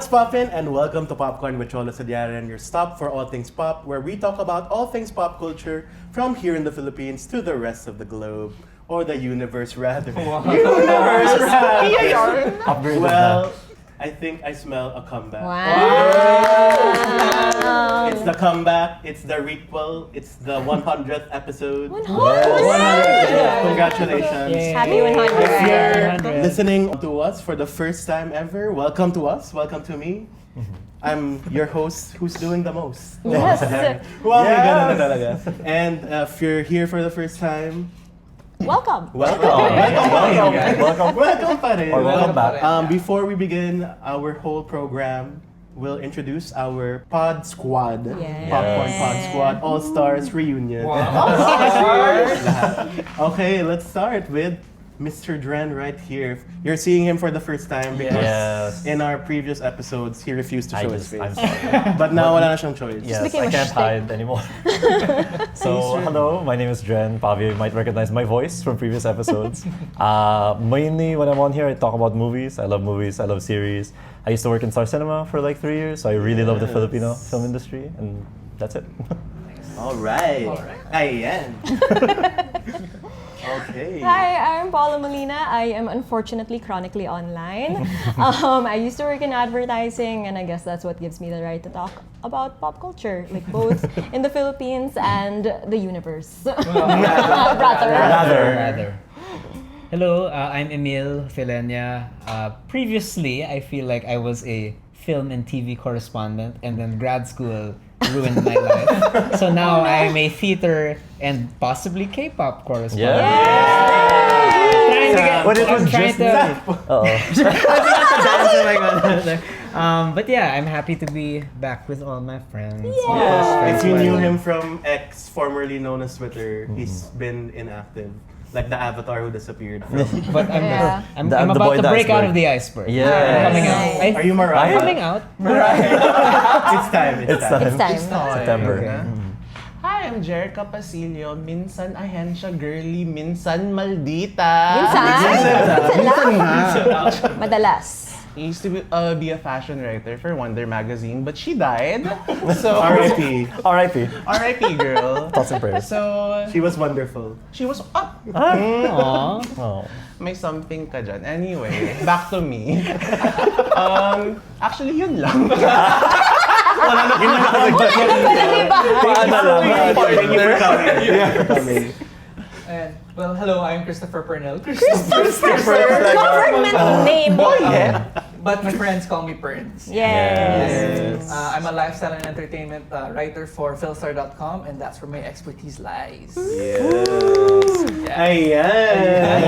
What's poppin', and welcome to Popcorn with Cholo Sediaren, your stop for all things pop, where we talk about all things pop culture from here in the Philippines to the rest of the globe. Or the universe, rather. Wow. Universe, rather. Well, I think I smell a comeback. Wow. It's the comeback, it's the Requel, it's the 100th episode. 100! Yes. Congratulations. Yay. Happy 100. If you're listening to us for the first time ever, welcome to us, welcome to me. I'm your host who's doing the most. Yes. And if you're here for the first time, Welcome. welcome pa rin. Or welcome back. Before we begin our whole program, we'll introduce our pod squad. Yes. Popcorn pod squad All-Stars reunion. Okay, let's start with Mr. Dren right here. You're seeing him for the first time because in our previous episodes, he refused to show his face. I'm sorry. But now wala na siyang choice. Yes, became I a can't shtick. hide anymore. So, hello, my name is Dren. Pavia, you might recognize my voice from previous episodes. Mainly when I'm on here, I talk about movies. I love series. I used to work in Star Cinema for like 3 years, so I really love the Filipino film industry, and that's it. All right. Ayan. Okay. Hi, I'm Paula Molina. I am unfortunately chronically online. I used to work in advertising, and I guess that's what gives me the right to talk about pop culture, like both in the Philippines and the universe. Rather. Hello, I'm Emil, Hofileña. Previously, I feel like I was a film and TV correspondent, and then grad school ruined my life. So now I'm a theater and possibly K-pop correspondent. Trying to get, But it was I'm trying just to- Uh-oh. But yeah, I'm happy to be back with all my friends. If you knew him from X, formerly known as Twitter, he's been inactive. Like the avatar who disappeared from. But I'm, Yeah. I'm, The- I'm the about boy to the break out iceberg. of the iceberg. Yes. I'm coming out. Are you Mariah? I'm coming out. It's time. It's time. It's time. September. Okay. Hi, I'm Jer Capacillo. Minsan ahensya girly, minsan maldita. Minsan? Madalas. I used to be a fashion writer for Wonder Magazine, but she died. So R.I.P. R.I.P. R.I.P. girl. Thoughts and prayers. So She was wonderful. she was Aww. Oh. may something ka dyan. Anyway, back to me. Actually, yun lang. Thank you for coming. And, well, hello, I'm Kristofer Purnell. Government name. But my friends call me Purns. Yes. I'm a lifestyle and entertainment writer for Philstar.com, and that's where my expertise lies. Ayan.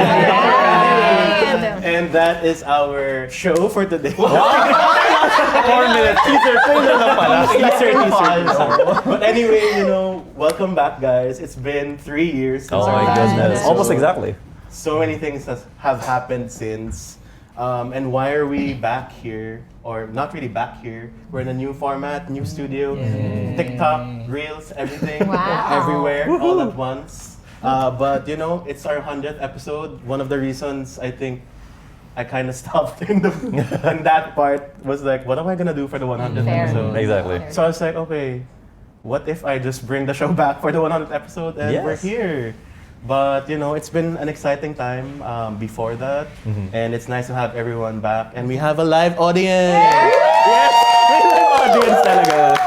Ayan. And that is our show for today. 4 minutes. Teaser lang pala. Teaser. But anyway, welcome back, guys. It's been 3 years since Oh our my last goodness. episode. Almost exactly. So many things have happened since. And why are we back here? Or not really back here. We're in a new format, new studio, TikTok, Reels, everything, Wow. everywhere, all at once. But it's our 100th episode. One of the reasons I think I kind of stopped in that part was like, what am I gonna do for the 100th Fair. episode? Exactly. So I was like, okay, what if I just bring the show back for the 100th episode and Yes. we're here? But it's been an exciting time before that, and it's nice to have everyone back. And we have a live audience. Yes, may live audience talaga.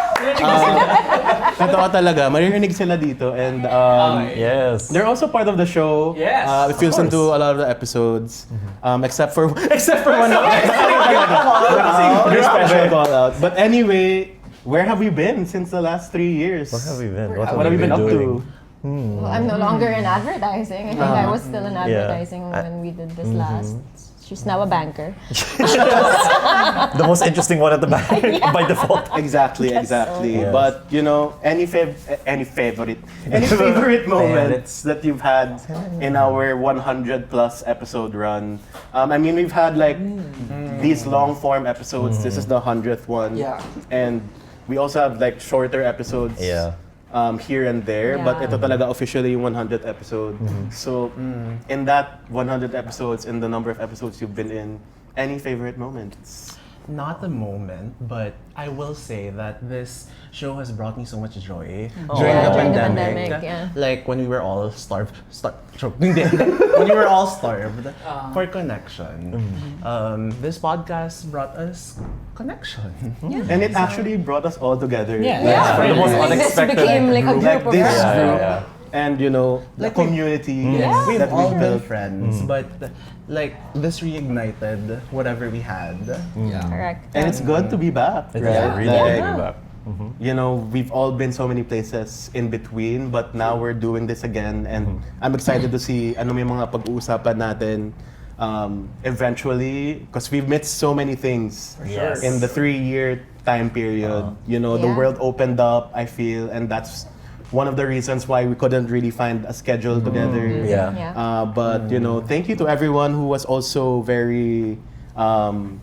Totoo talaga, maririnig sila dito, and Yes. they're also part of the show. Yes, if you listen to a lot of the episodes, except for one. Your special call out. But anyway, where have we been since the last 3 years? What have we been? What have we been up to? Well, I'm no longer in advertising. I think I was still in advertising when we did this last. She's now a banker. The most interesting one at the back by default. Exactly. Yes. But any favorite moments that you've had in our 100 plus episode run? I mean, we've had like these long form episodes. This is the 100th one. Yeah. And we also have like shorter episodes. Yeah. Here and there, but Yeah. ito talaga officially yung 100th episode. So, in that 100 episodes, in the number of episodes you've been in, any favorite moments? not a moment, but I will say that this show has brought me so much joy Oh. during Yeah, the during the pandemic. pandemic, yeah. Like when we were all hindi. When we were all starved for connection. This podcast brought us connection. And it actually brought us all together. Yeah. For the most Like this unexpected became like a group. group of this friends. group. And the Like community Yeah. We've that we all been built. friends, but like this reignited whatever we had. Correct. And it's good to be back, It's right? really Like, good to be back. we've all been so many places in between, but now we're doing this again, and I'm excited to see ano may mga pag-uusapan natin eventually, because we've missed so many things Yes. in the 3-year time period. The Yeah. world opened up, I feel, and that's one of the reasons why we couldn't really find a schedule together. Yeah. But thank you to everyone who was also very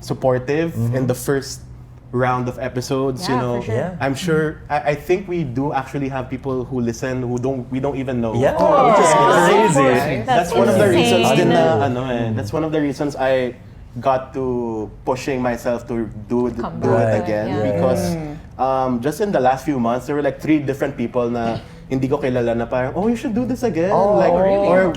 supportive in the first round of episodes. Yeah, for sure. Yeah. I'm sure. I think we do actually have people who listen who we don't even know. Yeah, Oh, which is crazy. Right. That's That's one of the insane. reasons. That's one of the reasons I got to pushing myself to do it Right. again Yeah. because just in the last few months there were like 3 different people na hindi ko kilala na parang you should do this again. Or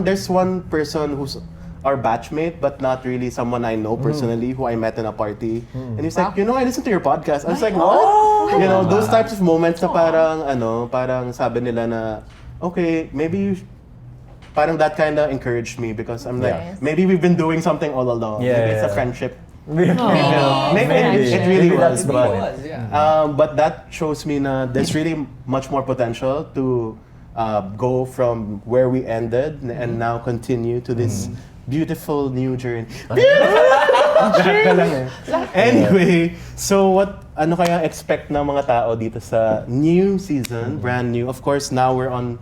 there's one person who's our batchmate but not really someone I know personally who I met in a party. And he's like, I listened to your podcast. I was like, what? Those types of moments na parang sabi nila na okay, maybe parang that kind of encouraged me because I'm like, Nice. maybe we've been doing something all along. Yeah, Maybe it's a yeah. friendship. Maybe. Maybe it really was, the but point. but that shows me na there's really much more potential to go from where we ended and now continue to this beautiful new journey. Anyway, so ano kaya expect ng mga tao dito sa new season, brand new. Of course, now we're on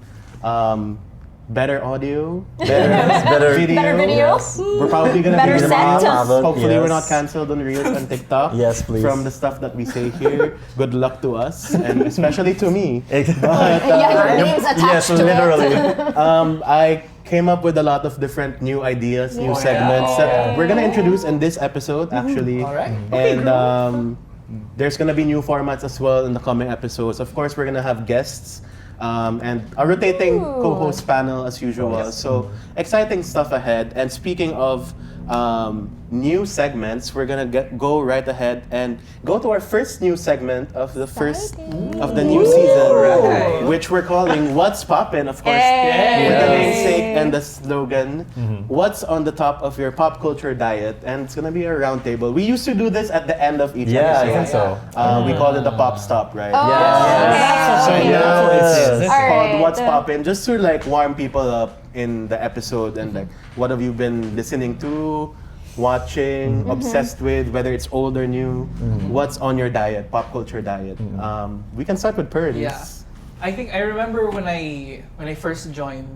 better audio, better video. Better videos. We're probably gonna Better be set. Hopefully we're not Yes. cancelled on Reels and TikTok. Yes, please. From the stuff that we say here. Good luck to us, and especially to me. Yeah, your name's attached Yes, to literally. I came up with a lot of different new ideas, new segments that we're gonna introduce in this episode, actually. Alright. And there's gonna be new formats as well in the coming episodes. Of course, we're gonna have guests. And a rotating co-host panel as usual. So exciting stuff ahead. And speaking of new segments, we're gonna go right ahead and go to our first new segment of the first of the new season, Right. which we're calling "What's Poppin'." Of course, Hey. with the namesake and the slogan, "What's on the top of your pop culture diet?" And it's gonna be a round table. We used to do this at the end of each Yeah, I episode. think so. We call it the pop stop, right? Oh, Yes. So okay. now it's Alright. called What's Poppin', just to like warm people up in the episode and like what have you been listening to, watching, obsessed with, whether it's old or new. What's on your diet, pop culture diet? We can start with Purns. Yeah. I think I remember when I first joined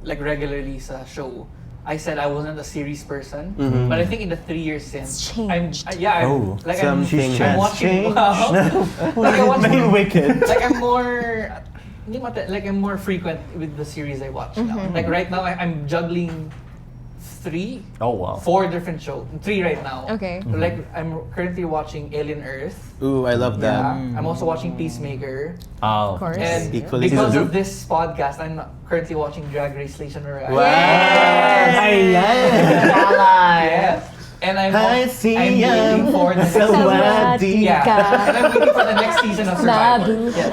like regularly sa show, I said I wasn't a series person, but I think in the 3 years since, It's changed. Oh, Something I'm has watching. changed. Wow. Like I watch Very wicked. like I'm more I'm more frequent with the series I watch now. Like right now I'm juggling 3, Oh, wow. 4 different shows. 3 right now. Okay. Like I'm currently watching Alien Earth. Ooh, I love that. Yeah. I'm also watching Peacemaker. Oh, Of course. And Equally because good. of this podcast, I'm currently watching Drag Race Station Mariah. Yes. And I'm waiting for the next Sawadee. Yeah. And I'm waiting for the next season of Survivor. Nabu. Yeah.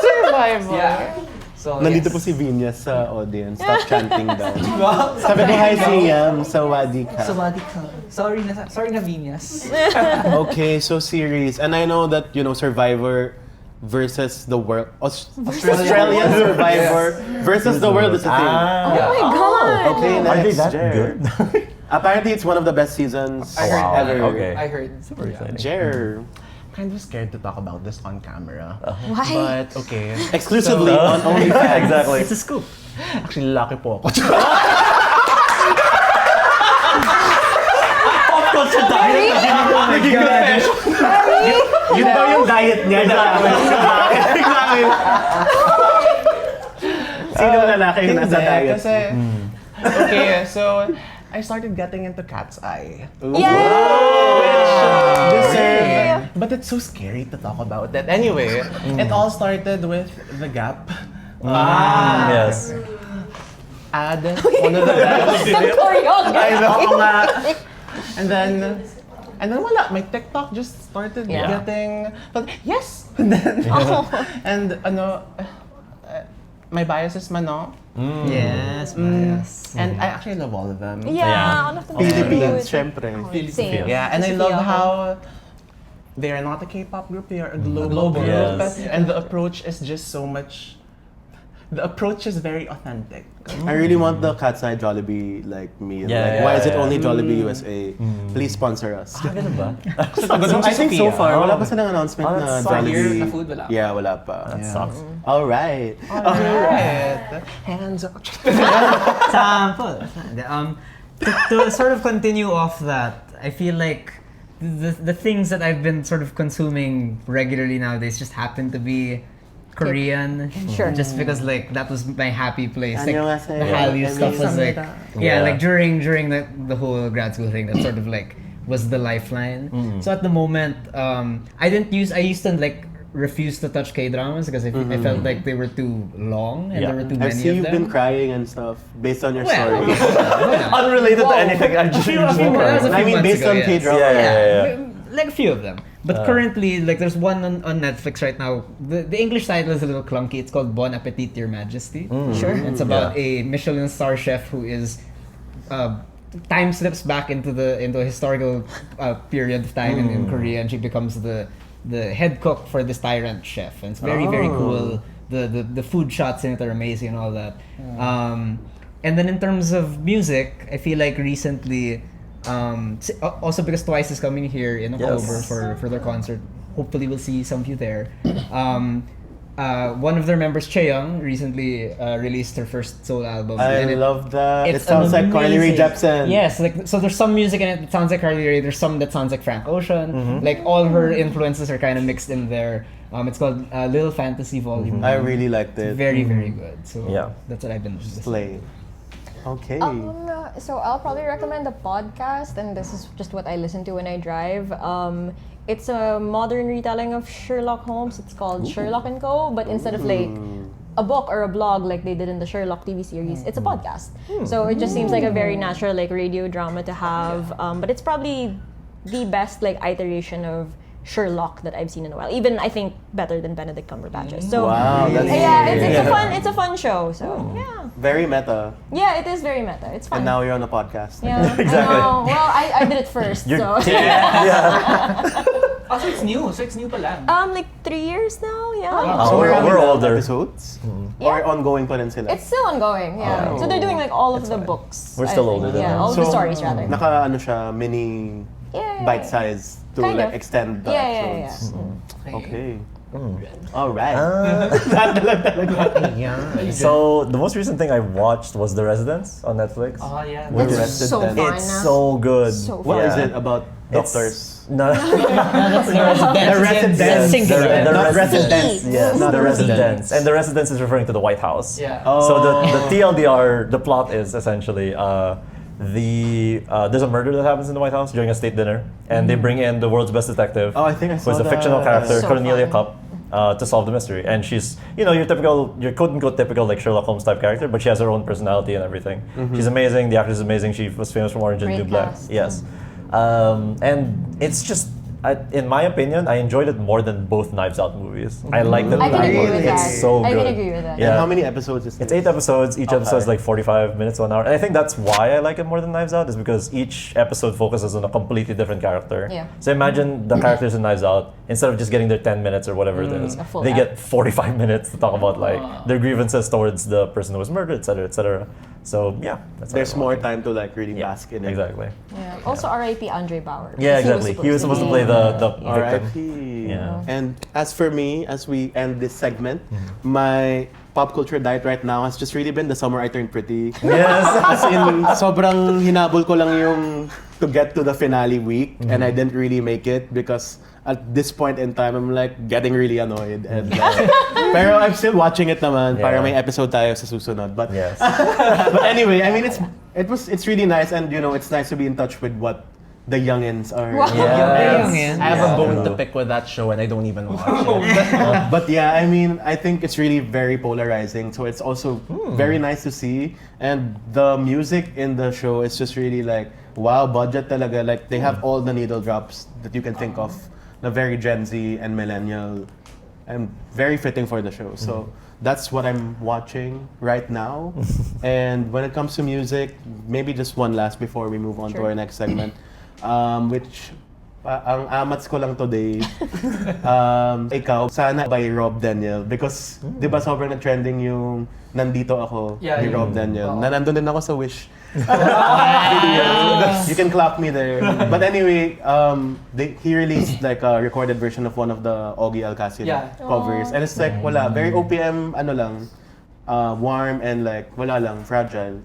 Survival. Yeah. So Nandito yes. po si Vinyas sa audience. Stop chanting daw. Wow. Sabi ko, hi Siam, sawadi ka. Sawadi ka. Sorry na Vinyas. Okay, so series. And I know that, Survivor versus the world. Australian Survivor versus the world is a thing. Ah. Oh my god. Okay, Are they next, that Jer. good? Apparently, it's one of the best seasons I heard wow. that. ever. Okay. I heard. Super exciting. Jer. Kind of scared to talk about this on camera. Why? But okay. Exclusively So- on OnlyFans. Exactly. It's a scoop. Actually, lucky po ako. Yun daw yung diet niya. Sino lalaki yung nasa Hindi, diet? Kasi, okay, so, I started getting into Cat's Eye. Yay! But it's so scary to talk about that. Anyway, it all started with The Gap. Yes. Ad, one of the best. I know nga. And then wala, my TikTok just started getting, yes! And then, my bias is Mano. Yes, bias. And I actually love all of them. Yeah, all of them. Philippines, syempre. Same. Yeah, and I Sophia. love how they are not a K-pop group, they are a global group. Yes. And the approach is just so much, the approach is very authentic. I really want the Cat's Eye Jollibee like meal. Yeah, like, yeah, why is it yeah. only Jollibee USA? Please sponsor us. Ganun ba? I think so far, wala pa silang announcement Oh, na that's so weird Jollibee. na food, wala pa. Yeah, wala pa. That sucks. Alright. Alright. Hands up. Sample. To sort of continue off that, I feel like the things that I've been sort of consuming regularly nowadays just happen to be Korean. Sure. Just because like that was my happy place. Like 안녕하세요. the Hallyu stuff was like Yeah. like during the whole grad school thing that sort of like was the lifeline. So at the moment, I used to like refuse to touch K-dramas because I felt like they were too long and Yeah. there were too I many see of you've them. been crying and stuff based on your Well, story. Unrelated to anything. I'm just that was a few I mean, months based ago, on yes. K-drama. Yeah. Like a few of them. But currently, like there's one on Netflix right now. The English title is a little clunky. It's called Bon Appetit, Your Majesty. Sure. It's about a Michelin star chef who is time slips back into a historical period of time in Korea, and she becomes the head cook for this tyrant chef. And it's very very cool. The food shots in it are amazing and all that. And then in terms of music, I feel like recently. Also because Twice is coming here in October for their concert. Hopefully we'll see some of you there. One of their members, Chaeyoung, recently released her first solo album. I and love that. It it's sounds like Carly Rae amazing. Jepsen. Yes, like so there's some music in it that sounds like Carly Rae, there's some that sounds like Frank Ocean. Like all her influences are kind of mixed in there. It's called Little Fantasy Volume 1. I really liked it. Very, very good. So Yeah. that's what I've been listening to. Slay. Okay. So I'll probably recommend a podcast, and this is just what I listen to when I drive. It's a modern retelling of Sherlock Holmes. It's called Sherlock & Co. But instead of like a book or a blog like they did in the Sherlock TV series, it's a podcast. So it just seems like a very natural like radio drama to have. But it's probably the best like iteration of Sherlock that I've seen in a while. Even I think better than Benedict Cumberbatch's. So Wow, that's yeah, it's a fun show. So yeah. very meta. Yeah, it is very meta. It's fun. And now you're on a podcast. Yeah, Exactly. I know. Well, I did it first, so Oh, so it's new. So it's new pa lang. like 3 years now. Yeah. So we're older. Episodes? Yeah. Or ongoing pa rin sila? It's still ongoing. Yeah. So they're doing like all of the books. We're I still think. older than Yeah, them. all of the stories rather. Naka ano siya, mini Yeah. bite size to Kind like of. extend the Yeah. episodes. Okay. All right. So the most recent thing I watched was The Residence on Netflix. Oh, yeah. We're It's rested so then. fun. It's so good. So What is Yeah. it about It's- doctors? No, That's the residence. Residence. Singular. The Not residence. residence. Yes, Not the residence. residence. And the residence is referring to the White House. Yeah. So the TLDR, the plot is essentially there's a murder that happens in the White House during a state dinner, and they bring in the world's best detective, Oh, I think I who is saw a fictional that. character, So Cornelia fun. Cup, to solve the mystery. And she's, your quote unquote typical like Sherlock Holmes type character, but she has her own personality and everything. She's amazing. The actress is amazing. She was famous from Orange and Great New Black. cast. Yes, and it's just. In my opinion, I enjoyed it more than both Knives Out movies. I liked it. I can agree with that. It's so I good. can agree with that. Yeah. And how many episodes is It's this? 8 episodes. Each episode is Okay. like 45 minutes to an hour. And I think that's why I like it more than Knives Out, is because each episode focuses on a completely different character. Yeah. So imagine the characters in Knives Out, instead of just getting their 10 minutes or whatever it is, A full they app. get 45 minutes to talk about like their grievances towards the person who was murdered, etc., etc. So yeah, that's how There's I more watch it. time to like really bask in it. Exactly. Yeah. Also, R.I.P. Andre Bauer. Yeah, because exactly. He was supposed to play the victim. R.I.P. Yeah. And as for me, as we end this segment, my pop culture diet right now has just really been the summer I turned pretty. Yes. As in, sobrang hinabol ko lang yung to get to the finale week, and I didn't really make it because at this point in time, I'm like getting really annoyed. And pero I'm still watching it naman. Yeah. Para may episode tayo sa susunod. But Yes. but anyway, I mean It's really nice, and it's nice to be in touch with what the youngins are. Wow. I have a bone to pick with that show, and I don't even watch it. But yeah, I mean, I think it's really very polarizing. So it's also very nice to see, and the music in the show is just really like, wow, budget talaga. Like they have all the needle drops that you can think of, the very Gen Z and millennial, and very fitting for the show. So that's what I'm watching right now. And when it comes to music, maybe just one last before we move on to our next segment. Which ang amats ko lang today, ikaw, sana by Rob Daniel. Because, di ba sobrang na-trending yung Nandito Ako ni Rob Daniel. Na nandun din ako sa Wish. You can clap me there. But anyway, he released like a recorded version of one of the Ogie Alcacid covers. And it's like, wala, very OPM, warm and like wala lang, fragile.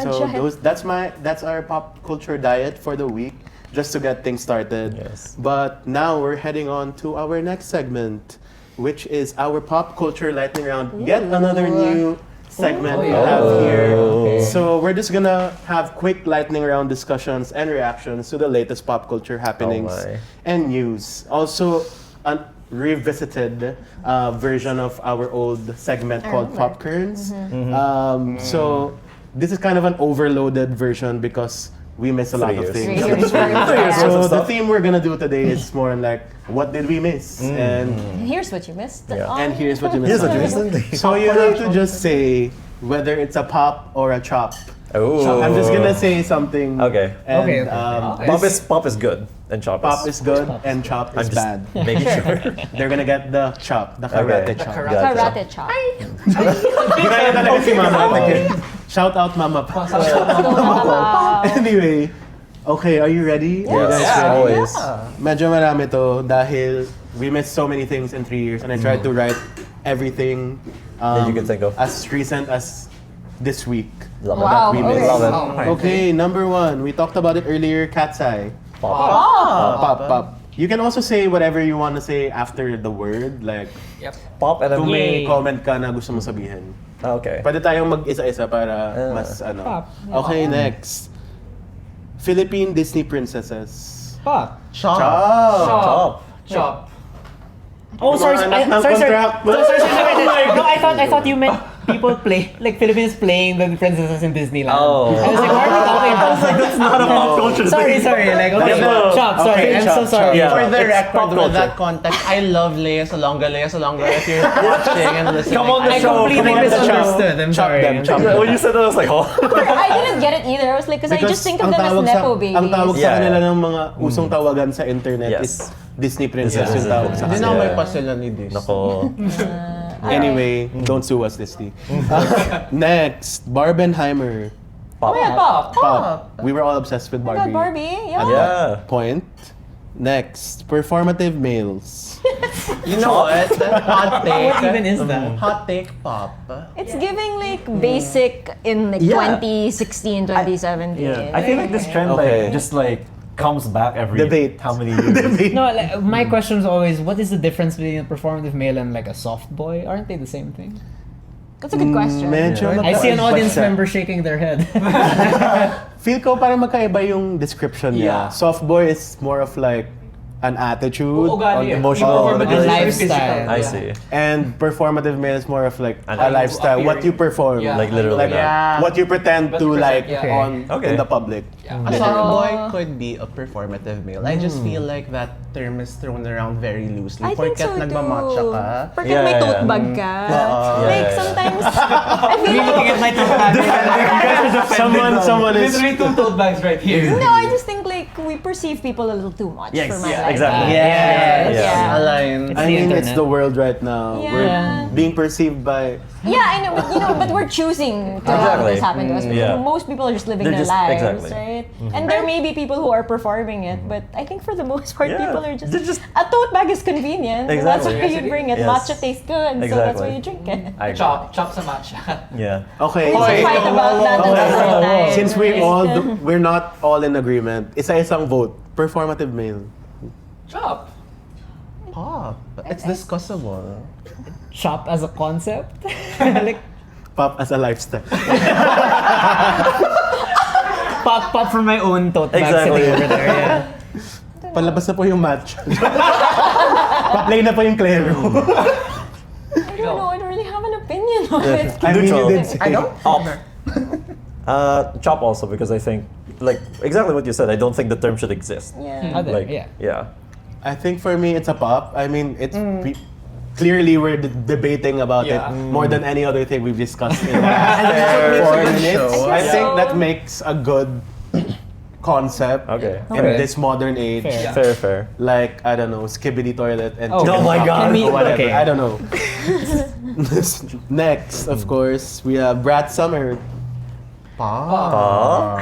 So that's our pop culture diet for the week, just to get things started. Yes. But now we're heading on to our next segment, which is our pop culture lightning round. Yet another new segment we have here. Okay. So we're just gonna have quick lightning round discussions and reactions to the latest pop culture happenings and news. Also, revisited version of our old segment called Popcorns. So this is kind of an overloaded version because we miss a lot of things. So the theme we're gonna do today is more like, what did we miss? And here's what you missed. and here's what you missed. So you have to just say whether it's a pop or a chop. Oh. I'm just gonna say something. Okay. And, Pop is good and chop is good and chop is bad. Making sure. They're gonna get the chop, the karate chop. Karate chop. Ginaya talaga si Mama. Shout out Mama Pa. Anyway, okay, are you ready? Yes, Are you guys ready? always. Medyo marami to dahil we missed so many things in 3 years, and I tried to write everything That you can think of. as recent as this week. Love it. Wow. we missed. Love it. Okay, number one, we talked about it earlier, Cat's Eye. Pop. You can also say whatever you want to say after the word, like Pop and kung then may comment ka na gusto mo sabihin. Okay. Pwede tayong mag-isa-isa para mas ano. Okay, next. Philippine Disney princesses. Pop. Chop. Oh, sorry. Anak ng Sorry. contract. No, I thought you meant people play, like Philippines playing the princesses in Disneyland. Oh. I was like, what are we talking about? That's not a pop culture Sorry. Like, okay, chop. Sorry, I'm so sorry. Yeah. For the It's record, pop with culture. that context, I love Leia Salonga. If you're watching and listening. Come on the I show. completely Come on the show. misunderstood. I'm Chop sorry. them, chop them. When you said that, I was like, oh. I didn't get it either. I was like, because I just think of them as Nepo babies. Ang tawag sa Yeah. kanila ng mga usong tawagan sa internet Yes. is Disney princess yung tawag sa Hindi kanila. na may pa sila ni Disney. Nako. Anyway, don't sue us, Disney. Next, Barbenheimer. Pop. Pop. We were all obsessed with Oh my Barbie. God, Barbie. Yeah. At Yeah. that point. Next, performative males. You know what? Hot take. What even is that? Hot take pop. It's giving like basic in like Yeah. 2016, 2017. I feel like this trend Okay. just comes back every Debate. how many years? No, like, my question is always, what is the difference between a performative male and like a soft boy? Aren't they the same thing? That's a good question. Medyo I see an audience magkaiba siya. member shaking their head. Feel ko parang magkaiba yung description niya. Yeah. Soft boy is more of like an attitude. Ugali. emotional A lifestyle. I see. And performative male is more of like An a lifestyle, what you perform. Yeah. Like literally. Like Yeah. what you pretend What to you like present, yeah. on Okay. in the public. A soft boy could be a performative male. I just feel like that term is thrown around very loosely. I think so Porket too. nagmamatcha ka. Porket Yeah, may yeah. tote bag ka. Like yeah. sometimes, I feel like, at my tote bag. Someone is Literally 2 tote bags right here. no, I just think like we perceive people a little too much Yes, for my yeah, liking. exactly. Yes. Yeah. Align. It's I the mean, it's internet. the world right now. Yeah. We're being perceived by. Yeah, I know, but we're choosing to have Exactly. this happen to us. Yeah. Most people are just living They're their just- lives, exactly. right? And there may be people who are performing it, but I think for the most part, Yeah. people are just, They're just- a tote bag is convenient. And that's Exactly. why you bring it. Yes. Matcha tastes good, so that's why Exactly. you drink it. I agree. Chop sa matcha. Yeah. Okay. We used to fight about that another time. Since we're not all in agreement, isa-isang vote. Performative male. Chop. Pop. It's discussable. Chop as a concept? Like, Pop as a lifestyle. pop from my own tote bag Exactly. sitting over there. Yeah. Palabas na po yung match. Pa-play na po yung Claro. I don't know. I don't really have an opinion on it. I mean, you Neutral. did say. I don't. Chop also because I think, like, exactly what you said, I don't think the term should exist. Yeah. Other, Like, yeah. I think for me, it's a pop. I mean, it's clearly we're debating about Yeah. it more than any other thing we've discussed in the last 4 minutes. show. I think that makes a good concept Okay. in Okay. this modern age. Fair. Fair. Like, I don't know, Skibidi Toilet and Oh, Chicken oh my Pox God. or whatever. Okay. I don't know. Next, of course, we have Brat Summer. Pop.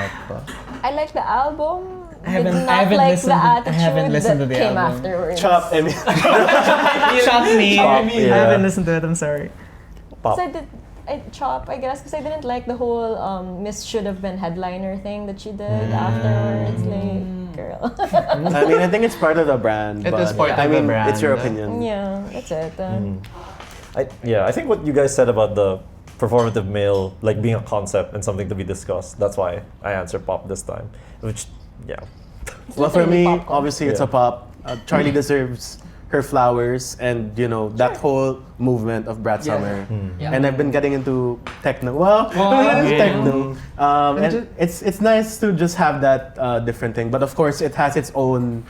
I like the album. I haven't- did I not haven't like listened- the I attitude haven't listened that to the came album. afterwards. Chop, Emil. Shot me. Chop, I yeah. haven't listened to it. I'm sorry. Pop. Chop, I guess, because I didn't like the whole Miss Should Have Been headliner thing that she did afterwards. Like, girl. I mean, I think it's part of the brand. It but is part I of the mean, brand. it's your opinion. Yeah, that's it. I think what you guys said about the performative male, like being a concept and something to be discussed, that's why I answer pop this time. Which, yeah. Well, for really me, popcorn. obviously, it's a Yeah. pop. Charlie deserves her flowers, and you know that whole movement of Brat Summer. Yeah. And I've been getting into techno. Well, techno. And it's nice to just have that different thing. But of course, it has its own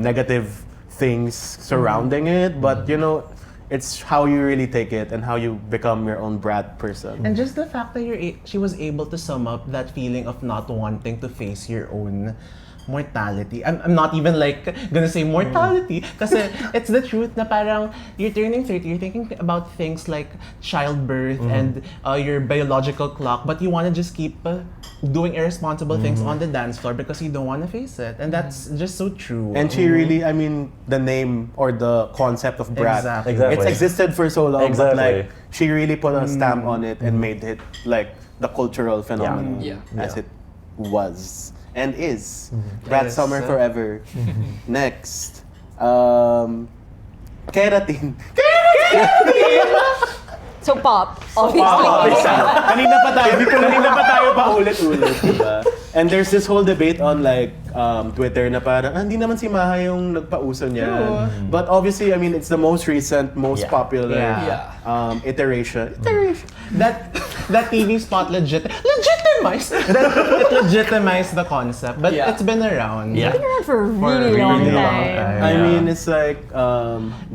negative things surrounding it. But you know, it's how you really take it and how you become your own brat person. And just the fact that she was able to sum up that feeling of not wanting to face your own mortality. I'm not even like gonna say mortality kasi it's the truth na parang you're turning 30, you're thinking about things like childbirth and your biological clock, but you wanna just keep doing irresponsible things on the dance floor because you don't wanna face it. And that's just so true. And she really, I mean, the name or the concept of brat. Exactly. Exactly. It's existed for so long, but Exactly. like she really put a stamp on it and made it like the cultural phenomenon Yeah. as it was and is. Brat Yes. Summer forever. Next, keratin. So pop, obviously. kanina pa tayo pa ulit-ulit, diba? And there's this whole debate on like Twitter na parang hindi naman si Maha yung nagpauso niya. But obviously, I mean, it's the most recent, most Yeah. popular iteration. That TV spot legitimized it legitimized the concept, but Yeah. it's been around. Yeah. Been around for a For a really long really long time. time. I Yeah. mean, it's like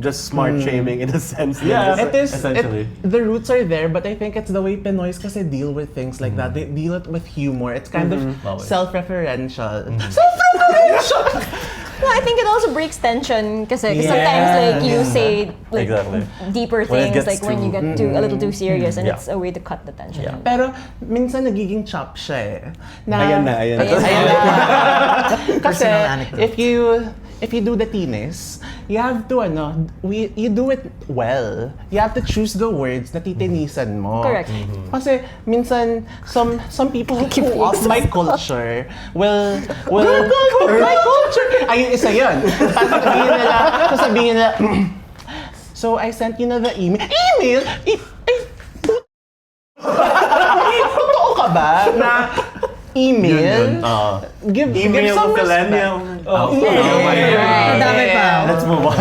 just smart shaming in a sense. Yeah. It is. Essentially. The roots are there, but I think it's the way Pinoys kasi deal with things like that. They deal it with humor. It's kind of self-referential. Self-referential! No, I think it also breaks tension kasi Yeah. sometimes like you say like Exactly. deeper When it things gets like when you get too a little too serious and Yeah. it's a way to cut the tension. Yeah. Pero minsan nagiging chop siya eh. Ayan na. Ayan Kasi Personal anecdote. if you do the tinis, you have to you do it well. You have to choose the words na titinisan mo. Correct. Kasi minsan some people who off my culture will my culture. Ayun isa yun. Sasabihin nila, so I sent you na the email. Totoo ka ba na email? Give some respect. Madami pa. Let's move on.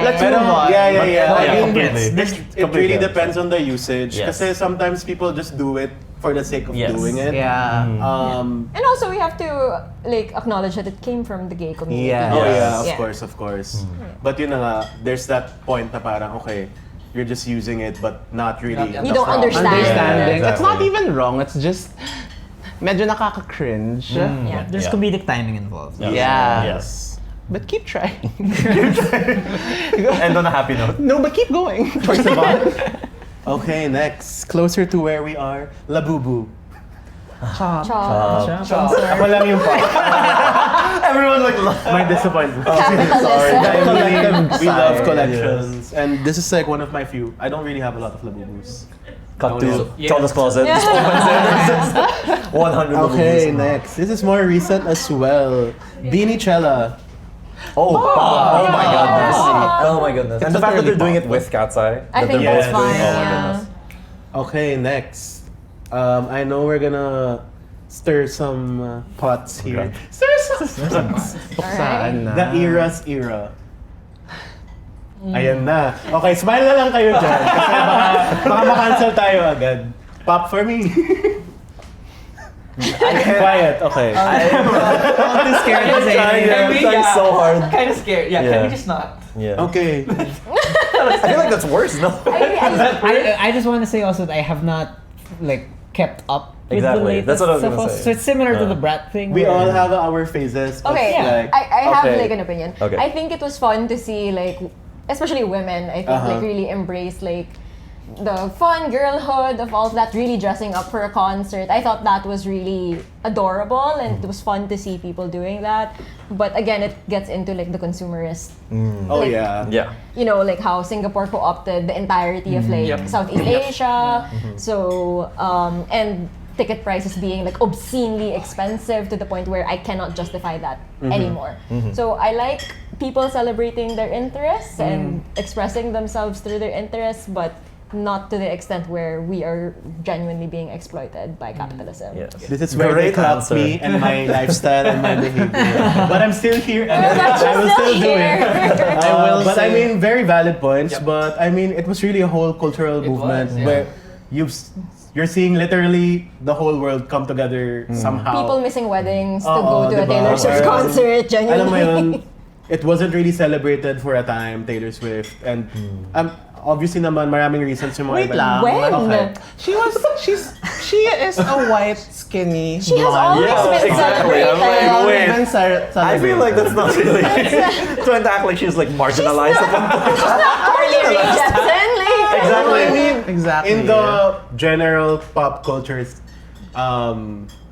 Let's Pero, move on. yeah. Yeah, I mean, completely. it really depends on the usage. Yes. Kasi sometimes people just do it for the sake of Yes. doing it. Yeah. And also we have to like acknowledge that it came from the gay community. Yeah. Oh Yes. yeah, of Yeah. course. But yun na nga, there's that point na parang, okay, you're just using it but not really. You don't wrong. understand. Understanding. Yeah, It's not exactly. even wrong. It's just medyo nakaka-cringe. Yeah. There's Yeah. comedic timing involved. Yeah. Yes. But keep trying. And on a happy note. No, but keep going towards the bottom. Okay, next. Closer to where we are, Labubu. Chop. Ako lang yung part. Everyone like My disappointment. Capitalism. We love collections. And this is like one of my few. I don't really have a lot of Labubus. cut to Yeah. Cholo's closet. Yeah. Just opens it. 100 Okay, Labubus. next. This is more recent as well. Beanie Chella. Oh, oh my goodness. Aw. Oh my goodness. And the fact that they're doing it with Cat's Eye. I that think they're that's both doing- fine. Oh my Yeah. goodness. Okay, next. I know we're gonna stir some pots here. Okay. Stir some pots. Saan na? The era's era. Ayan na. Okay, smile na lang kayo dyan. Kasi baka makancel tayo agad. Pop for me. Quiet, okay. I'm too scared to say anything. Trying so hard. Kind of scared. Yeah, Yeah. can we just not? Yeah. Okay. I feel like that's worse, no? I just want to say also that I have not like kept up with Exactly. the latest That's what I was stuff gonna also. say. So it's similar to the brat thing. We where- all have our phases. of, Okay, like, I have okay. like an opinion. Okay. I think it was fun to see like, especially women, I think like really embrace like the fun girlhood of all that, really dressing up for a concert. I thought that was really adorable and it was fun to see people doing that. But again, it gets into like the consumerist. Oh like, yeah. Yeah. You know, like how Singapore co-opted the entirety of like Yep. Southeast Asia. So, and ticket prices being like obscenely expensive to the point where I cannot justify that anymore. So I like people celebrating their interests and expressing themselves through their interests, but not to the extent where we are genuinely being exploited by capitalism. Yes. This is where they Great clout answer. me and my lifestyle and my behavior. But I'm still here and I will Still still do it. here. I will But I say- mean, very valid points. But I mean, it was really a whole cultural movement was, yeah. where you're seeing literally the whole world come together somehow. People missing weddings to Oo, go to a diba? Taylor Swift Parang, concert, Alam mo yun, genuinely. it wasn't really celebrated for a time, Taylor Swift. And obviously naman, maraming reasons yung mga Wait iba- lang. When? Okay. She is a white, skinny She has blonde. always Yeah, been exactly. I'm like, celebrated. wait. Even I feel like that's not really trying to act like she's like marginalized at one point. Carly Rae Jepsen, like, Exactly. I mean, Exactly. in the general pop culture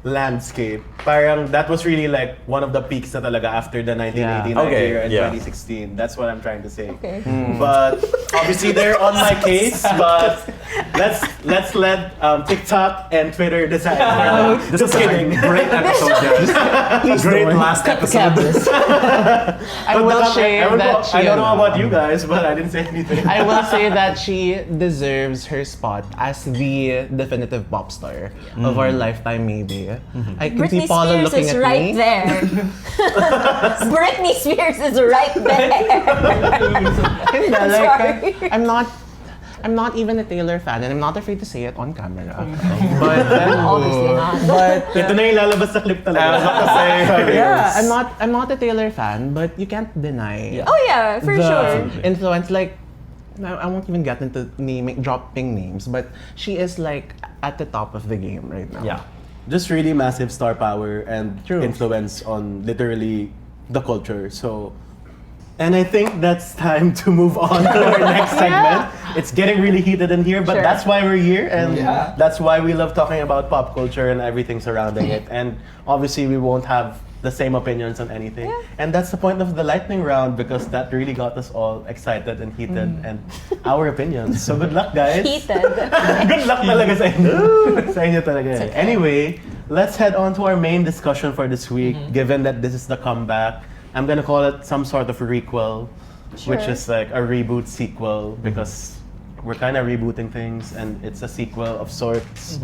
landscape, parang that was really like one of the peaks na talaga after the 1989 Yeah. Okay, year and yeah. 2016. That's what I'm trying to say. Okay. But obviously they're on my case. But let's let TikTok and Twitter decide. This is Just kidding. Great episode, guys. Great last episode. I will say that she, I don't know about you guys, but I didn't say anything. I will say that she deserves her spot as the definitive pop star of our lifetime, maybe. I can Britney see Paula Spears looking is at right me. there. Britney Spears is right there. I'm sorry. I'm not even a Taylor fan, and I'm not afraid to say it on camera. But Obviously not. but Ito na yung lalabas sa clip talaga. yeah, I'm not a Taylor fan, but you can't deny Oh yeah, for the sure. influence. Like, I won't even get into dropping names, but she is like at the top of the game right now. Yeah. Just really massive star power and True. influence on literally the culture. So, and I think that's time to move on to our next segment. It's getting really heated in here, but Sure. that's why we're here, and Yeah. that's why we love talking about pop culture and everything surrounding it. And obviously, we won't have the same opinions on anything. And that's the point of the lightning round, because that really got us all excited and heated and our opinions. So good luck, guys. Heated. Good luck talaga sa inyo. Sa inyo talaga. Anyway, let's head on to our main discussion for this week. Given that this is the comeback, I'm gonna call it some sort of a requel, which Sure. is like a reboot sequel, because we're kind of rebooting things and it's a sequel of sorts.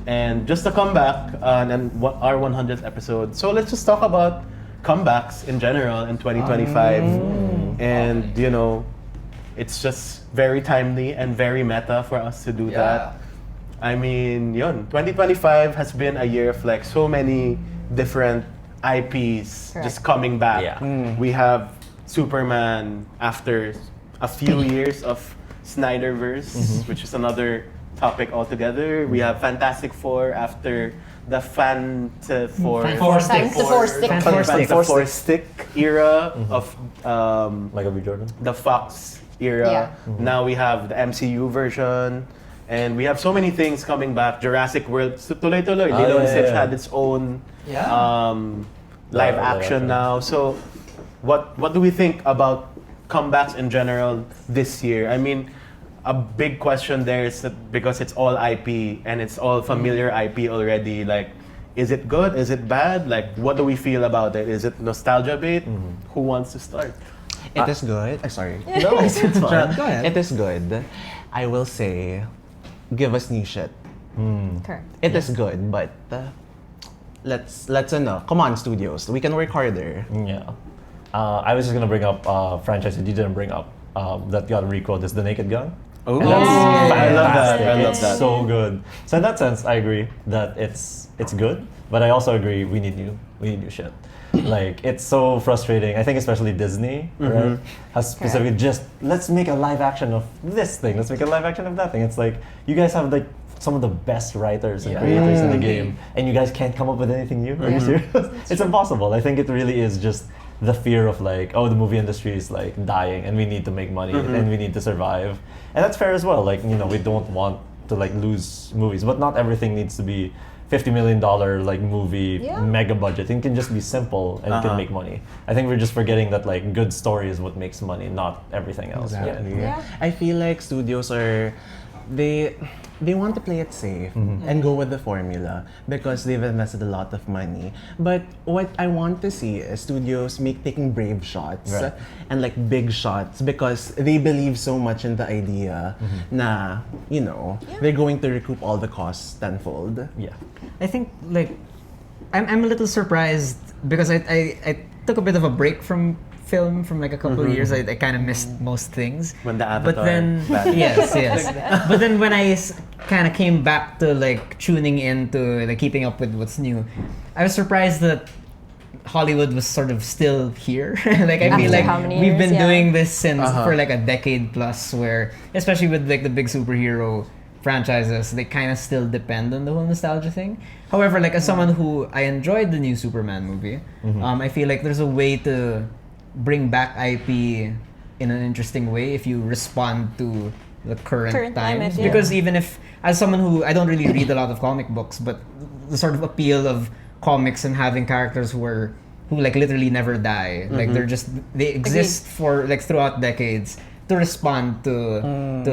And just a comeback and our 100th episode. So let's just talk about comebacks in general in 2025. And you know, it's just very timely and very meta for us to do that. I mean, yun, 2025 has been a year of like so many different IPs Correct. just coming back. Yeah. We have Superman after a few years of Snyderverse, which is another topic altogether. We have Fantastic Four after the Fantastic era of Michael B. Jordan. the Fox era. Yeah. Now we have the MCU version. And we have so many things coming back. Jurassic World, tuloy-tuloy. Lilo and Stitch had its own live action now. So, what do we think about comebacks in general this year? I mean, a big question there is that because it's all IP and it's all familiar IP already. Like, is it good? Is it bad? Like, what do we feel about it? Is it nostalgia bait? Who wants to start? It is good. Sorry. No, it's fine. Go ahead. It is good. I will say, give us new shit. Correct. It is good, but let's come on, studios, we can work harder. Yeah. I was just gonna bring up a franchise that you didn't bring up that got requoted is The Naked Gun. Oh, And that's I love that. fantastic. I love It's that. so good. So in that sense, I agree that it's good, but I also agree we need new shit. Like it's so frustrating. I think especially Disney, right, has specifically just let's make a live action of this thing. Let's make a live action of that thing. It's like you guys have like some of the best writers and creators in the game, and you guys can't come up with anything new. Are you serious? It's impossible. I think it really is just the fear of like, oh, the movie industry is like dying, and we need to make money, and we need to survive, and that's fair as well. Like we don't want to like lose movies, but not everything needs to be $50 million like movie mega budget. It can just be simple and it can make money. I think we're just forgetting that like good story is what makes money, not everything else. Exactly. Yeah. I feel like studios are they want to play it safe and go with the formula because they've invested a lot of money. But what I want to see is studios taking brave shots and like big shots because they believe so much in the idea na, they're going to recoup all the costs tenfold. Yeah. I think like I'm a little surprised because I took a bit of a break from film from like a couple of years. I kind of missed most things. When the Avatar. But then yes. But then when I kind of came back to like tuning into like keeping up with what's new, I was surprised that Hollywood was sort of still here. Like I feel After like how many we've years? been Yeah. doing this since for like a decade plus, where especially with like the big superhero franchises, they kind of still depend on the whole nostalgia thing. However, like as someone who I enjoyed the new Superman movie, I feel like there's a way to bring back IP in an interesting way if you respond to the current Current times. climate, yeah. Because even if, as someone who, I don't really read a lot of comic books, but the sort of appeal of comics and having characters who like literally never die, like they exist for like throughout decades to respond to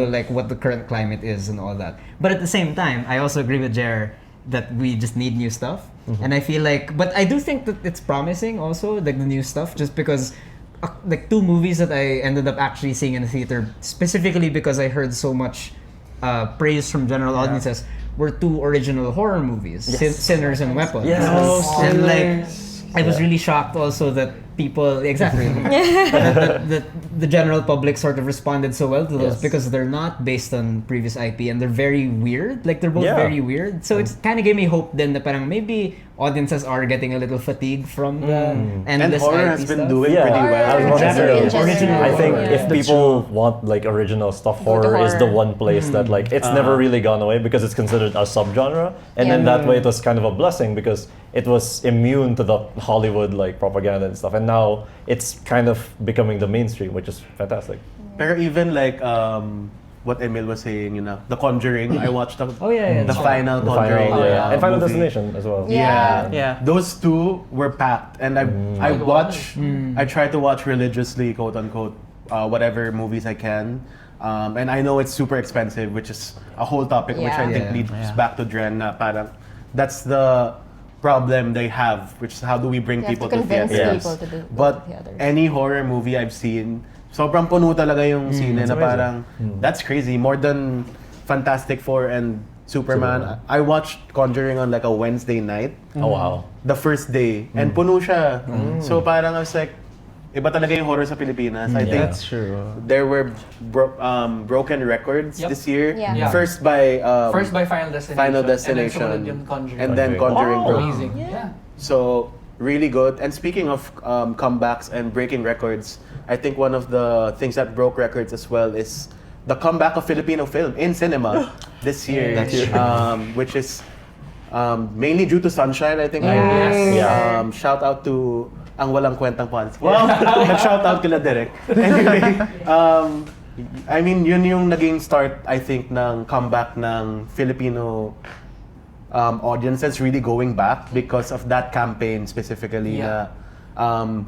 like what the current climate is and all that. But at the same time, I also agree with Jer that we just need new stuff. And I feel like, but I do think that it's promising also, like the new stuff, just because like two movies that I ended up actually seeing in the theater, specifically because I heard so much praise from general audiences, were two original horror movies, Sinners and Weapons. Yes. And like, I was really shocked also that people, that the general public sort of responded so well to those because they're not based on previous IP and they're very weird. Like they're both very weird. So it's kind of gave me hope then that parang maybe audiences are getting a little fatigued from the endless horror IP has been stuff. doing pretty well. I was about to say, Original I think horror. if people want like original stuff, horror is the one place that like it's never really gone away because it's considered a subgenre, and then that way it was kind of a blessing because it was immune to the Hollywood like propaganda and stuff, and now it's kind of becoming the mainstream, which is fantastic. Pero even like what Emil was saying, The Conjuring, I watched the final Conjuring and Final movie. Destination as well. Yeah. Those two were packed, and I try to watch religiously, quote unquote, whatever movies I can. And I know it's super expensive, which is a whole topic which I think leads back to Dren. Na parang that's the problem they have, which is how do we bring You have people to to convince theaters. people to go But to theaters. any horror movie I've seen, sobrang puno talaga yung scene na parang that's crazy. More than Fantastic Four and Superman. I watched Conjuring on like a Wednesday night. Oh wow. The first day. And puno siya. So parang I was like, iba talaga yung horror sa Pilipinas. I think That's true. there were broken records this year. Yeah. First by Final Destination. Final And then Destination. sumunod yung Conjuring. And then Conjuring broke. Amazing. Yeah. So really good. And speaking of comebacks and breaking records, I think one of the things that broke records as well is the comeback of Filipino film in cinema this year, which is mainly due to Sunshine, I think. Shout out to Ang Walang Kwentang Pons. Well, nag-shout out kila Derek. Anyway, I mean, yun yung naging start, I think, ng comeback ng Filipino audiences really going back because of that campaign specifically.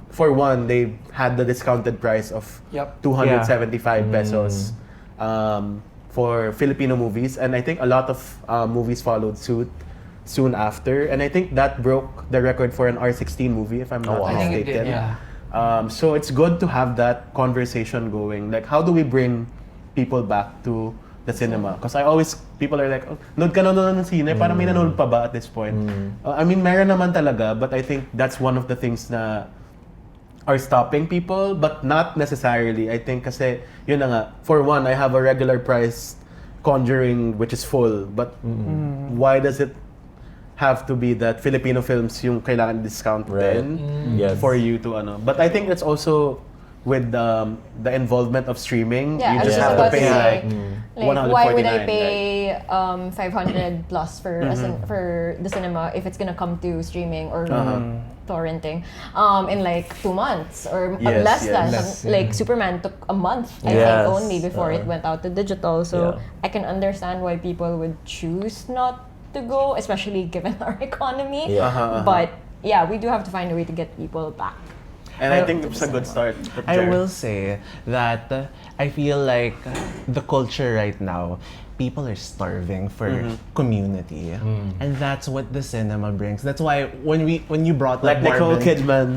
For one, they had the discounted price of 275 pesos for Filipino movies, and I think a lot of movies followed suit soon after, and I think that broke the record for an R16 movie, if I'm not I think it mistaken. did, So it's good to have that conversation going. Like, how do we bring people back to the cinema. Because people are like, oh, nood ka nanonood ng sine, parang may nanonood pa ba at this point? I mean, meron naman talaga, but I think that's one of the things na are stopping people, but not necessarily. I think kasi, yun na nga, for one, I have a regular price Conjuring which is full, but why does it have to be that Filipino films yung kailangan discount din for you to ano? But I think it's also with the involvement of streaming, Yeah, you I just was have about to to pay say, like why would 149, I pay 500 plus for for the cinema if it's gonna come to streaming or torrenting in like 2 months or less than like Superman took a month I think only before it went out to digital, so I can understand why people would choose not to go, especially given our economy. But yeah, we do have to find a way to get people back. And I think it's a good start. I will say that I feel like the culture right now, people are starving for community, and that's what the cinema brings. That's why when you brought like up Nicole Marvin, Kidman,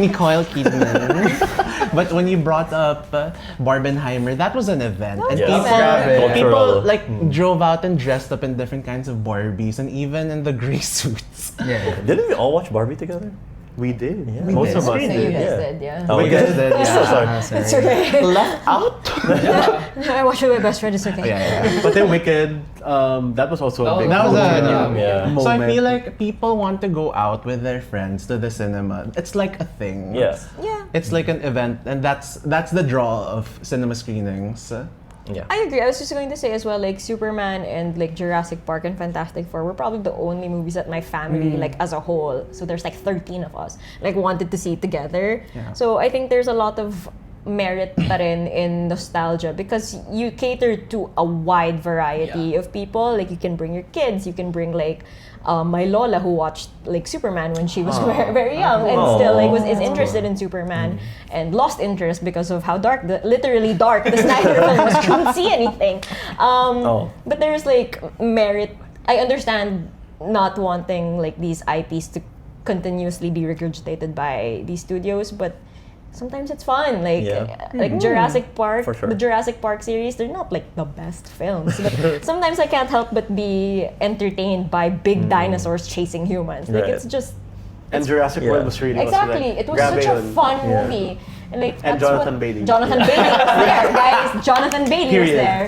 Nicole Kidman, but when you brought up Barbenheimer, that was an event, and people like drove out and dressed up in different kinds of Barbies, and even in the gray suits. Yeah. Didn't we all watch Barbie together? we did. Yeah. Most did. of us So you did. guys did, yeah. Oh, We guys did, yeah. It's okay. Left out. I watched it with my best friend. It's okay. But then Wicked, that was also a big That was cultural yeah. So I moment. feel like people want to go out with their friends to the cinema. It's like a thing. Yes. Yeah. It's like an event, and that's the draw of cinema screenings. Yeah. I agree. I was just going to say as well, like Superman and like Jurassic Park and Fantastic Four were probably the only movies that my family, like as a whole, so there's like 13 of us, like wanted to see together. Yeah. So I think there's a lot of merit pa rin in nostalgia because you cater to a wide variety of people. Like you can bring your kids, you can bring like my Lola who watched like Superman when she was very, very young and still like is interested in Superman and lost interest because of how literally dark the Snyder film was. She couldn't see anything. But there's like merit. I understand not wanting like these IPs to continuously be regurgitated by these studios, but sometimes it's fun. Like like Jurassic Park, For sure. the Jurassic Park series, they're not like the best films, but sometimes I can't help but be entertained by big dinosaurs chasing humans. Like Right. it's just and Jurassic World was really exactly. It was such a fun movie. And like And that's Jonathan what, Bailey. Jonathan Bailey was there, guys. Jonathan Bailey was Period. there.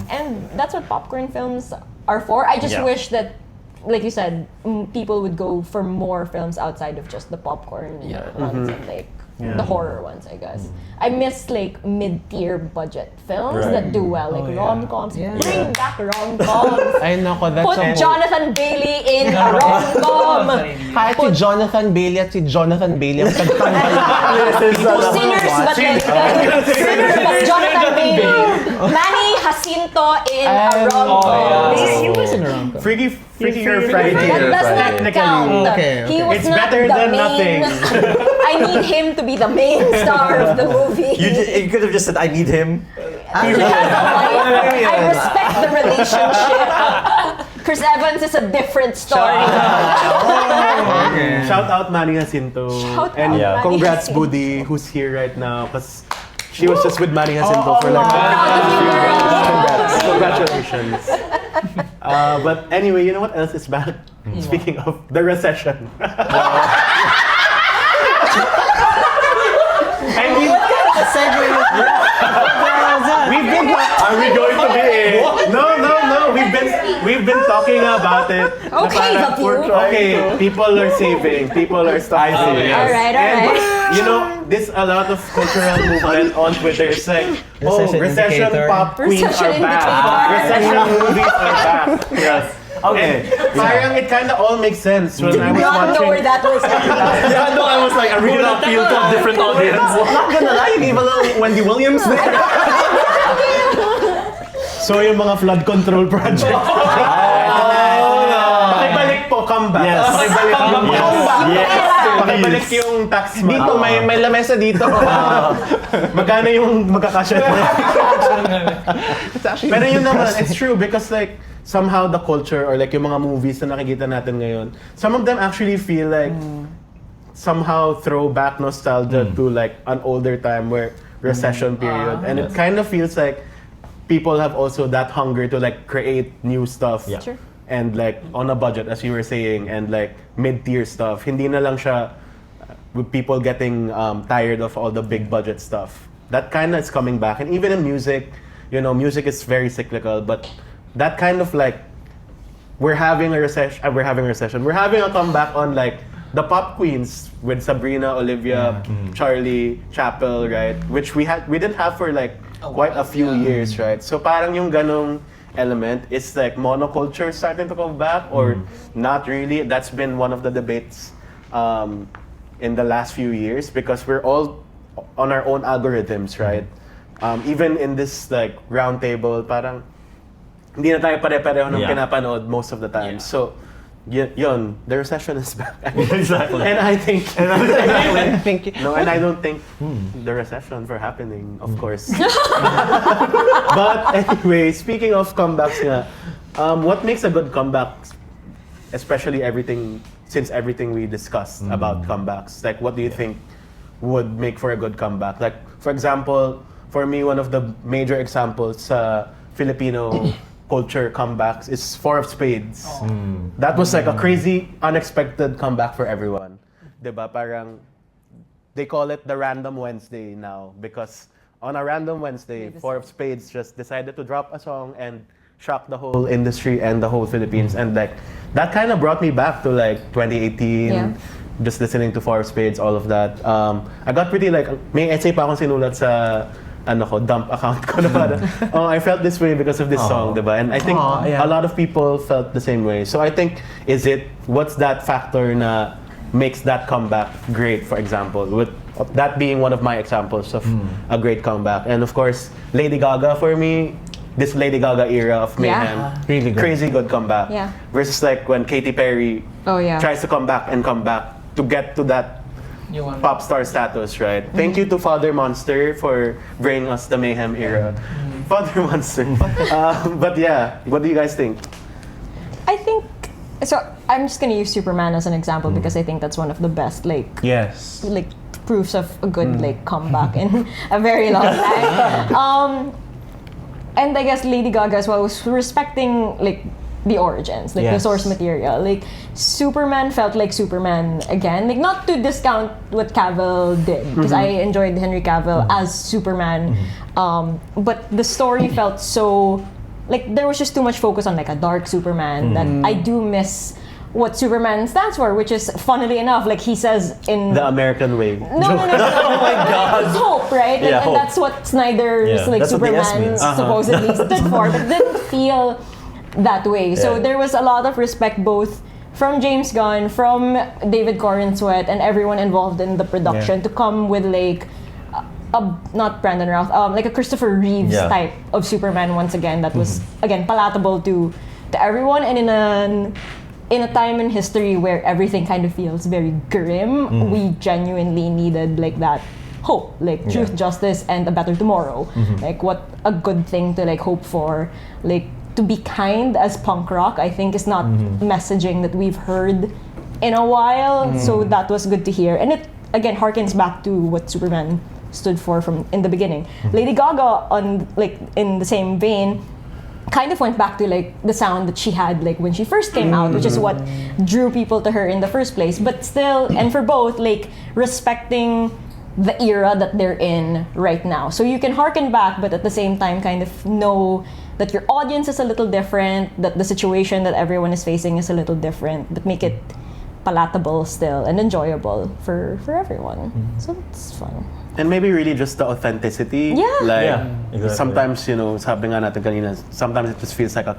And that's what popcorn films are for. I just wish that, like you said, people would go for more films outside of just the popcorn ones and like the horror ones, I guess. I miss like mid-tier budget films that do well, like rom-coms. Bring back rom-coms. Ay nako, that's Put a Jonathan Bailey in a rom-com. kahit si Jonathan Bailey at si Jonathan Bailey ang tagtanggal. Two sinners, but like sinners, but Jonathan Bailey. Manny Jacinto in a rom-com. He was in a rom-com. Freakier Friday. That does not count. Okay, He was It's not better the than main. nothing. I need him to be the main star of the movie. You could have just said, I need him. He has a wife. I respect the relationship. Chris Evans is a different story. Shout out Manny Jacinto. Shout and out Manny congrats Jacinto. Budi, who's here right now, because she was just with Manny Jacinto for like Proud of you, girl. Congratulations. But anyway, you know what else is back? Speaking of the recession. And we've been are we going to be no we've been talking about it. Okay, Na parang the few. okay, people are saving, people are stopping. Alright, alright. You know, this a lot of cultural movement on Twitter is like, Recession recession indicator. pop queens Recession are back. indicator. Recession movies are back. Yes. Okay. And parang it kind of all makes sense when I was Not know where watching. that was. Yeah, no, I was like, I really appeal to a different audience. Not gonna lie, you gave a little Wendy Williams there. So yung mga flood control project. Pakibalik po, comeback. Yes. Pakibalik yung Comeback. Pakibalik yung tax mo. Dito, may lamesa dito. Magkano yung magkakasya na? It's actually Pero yun naman, it's true because like somehow the culture or like yung mga movies na nakikita natin ngayon, some of them actually feel like somehow throwback nostalgia to like an older time where recession period. And it kind of feels like people have also that hunger to like create new stuff. Yeah. Sure. And like on a budget, as you were saying, and like mid-tier stuff. Hindi na lang siya with people getting tired of all the big budget stuff. That kind of is coming back. And even in music, you know, music is very cyclical, but that kind of like, we're having a recession. We're having a comeback on like the pop queens with Sabrina, Olivia, Charlie, Chappell, right? Which we didn't have for like quite a few years, right? So parang yung ganong element is like monoculture starting to come back or not really. That's been one of the debates in the last few years because we're all on our own algorithms, right? Even in this like round table, parang hindi na tayo pare-pareho ng pinapanood most of the time. So, yun, the recession is back. Exactly. And I think, I think no, and I don't think the recession for happening, of course. But anyway, speaking of comebacks nga, what makes a good comeback, especially since everything we discussed about comebacks, like what do you think would make for a good comeback? Like, for example, for me, one of the major examples sa Filipino culture comebacks is Four of Spades. That was like a crazy, unexpected comeback for everyone. Diba? Parang, they call it the Random Wednesday now because on a Random Wednesday, Four of Spades just decided to drop a song and shock the whole industry and the whole Philippines. And like, that kind of brought me back to like 2018, just listening to Four of Spades, all of that. I got pretty like, may essay pa akong sinulat sa dump account ko na parang, oh, I felt this way because of this song, diba? And I think a lot of people felt the same way. So I think, what's that factor na makes that comeback great, for example? With that being one of my examples of a great comeback. And of course, Lady Gaga for me, this Lady Gaga era of Mayhem, really good. Crazy good comeback. Yeah. Versus like when Katy Perry tries to come back to get to that pop star status, right? Thank you to Father Monster for bringing us the Mayhem era. Father Monster. But yeah, what do you guys think? I think, so I'm just gonna use Superman as an example because I think that's one of the best like proofs of a good like comeback in a very long time. And I guess Lady Gaga as well was respecting like the origins, like the source material. Like Superman felt like Superman again. Like not to discount what Cavill did, because I enjoyed Henry Cavill as Superman. But the story felt so like there was just too much focus on like a dark Superman that I do miss what Superman stands for, which is funnily enough, like he says in the American way. No. Oh my God. It's hope, right? Yeah, and hope. that's what Snyder's like that's what the S Superman means. supposedly stood for, but didn't feel that way. So there was a lot of respect both from James Gunn, from David Corenswet, and everyone involved in the production to come with like not Brandon Routh, like a Kristofer Reeves type of Superman once again that was again palatable to everyone, and in a time in history where everything kind of feels very grim, we genuinely needed like that hope, like truth, justice, and a better tomorrow. Like what a good thing to like hope for. Like to be kind as punk rock, I think is not messaging that we've heard in a while. So that was good to hear. And it again harkens back to what Superman stood for from in the beginning. Lady Gaga on like in the same vein kind of went back to like the sound that she had like when she first came out, which is what drew people to her in the first place. But still, and for both, like respecting the era that they're in right now. So you can harken back, but at the same time kind of know that your audience is a little different, that the situation that everyone is facing is a little different, but make it palatable still and enjoyable for everyone. So it's fun. And maybe really just the authenticity. Yeah. Like, exactly. sometimes, you know, sabi nga natin kanina, sometimes it just feels like a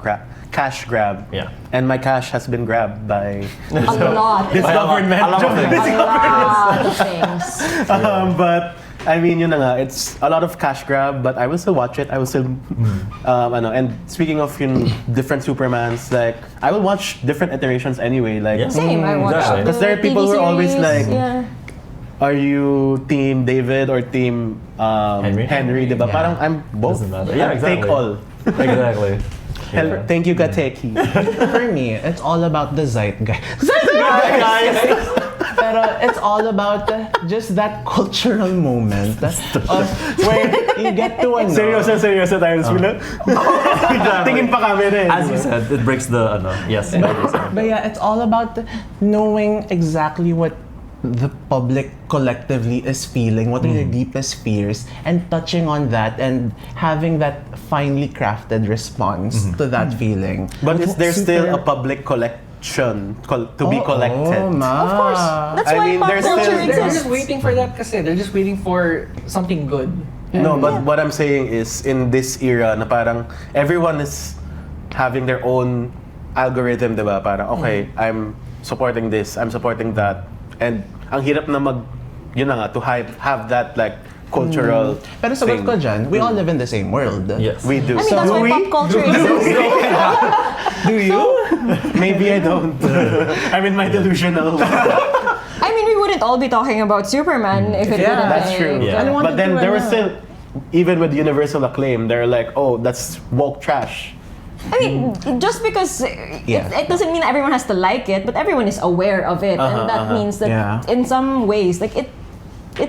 cash grab. Yeah. And my cash has been grabbed by A lot. this government. A lot of things. A lot of things. But I mean, yun na nga, it's a lot of cash grab, but I will still watch it. I will still, and speaking of different Supermans, like I will watch different iterations anyway. Like, Same, I watched exactly. because there are people who are always like, yeah. are you team David or team Henry? Diba? Yeah. Parang I'm both. Doesn't matter. Yeah, exactly. Take all. Exactly. Yeah. Thank you, Kateki. For me, it's all about the zeitgeist. Pero it's all about just that cultural moment of where you get to ano. Seryoso tayo. Tingin pa kami rin. As you said, it breaks the yes. But yeah, it's all about knowing exactly what the public collectively is feeling, what are their deepest fears, and touching on that and having that finely crafted response to that feeling. But is there still a public collection to be collected? Of course. That's I why mean, pop there's culture still- They're exists. just waiting for that kasi. They're just waiting for something good. No, but what I'm saying is, in this era, na parang everyone is having their own algorithm, diba? Parang, okay, I'm supporting this, I'm supporting that. And ang hirap na yun na nga, to have that like cultural Pero sagot thing. ko dyan, we all live in the same world. Yes. We do. I mean, that's do why we? pop culture exists. Do you? Maybe I don't. I'm in my delusional. I mean, we wouldn't all be talking about Superman if it wouldn't That's be- true. Yeah. But then there was still, even with universal acclaim, they're like, oh, that's woke trash. I mean, just because it doesn't mean everyone has to like it, but everyone is aware of it, and that means that in some ways, like it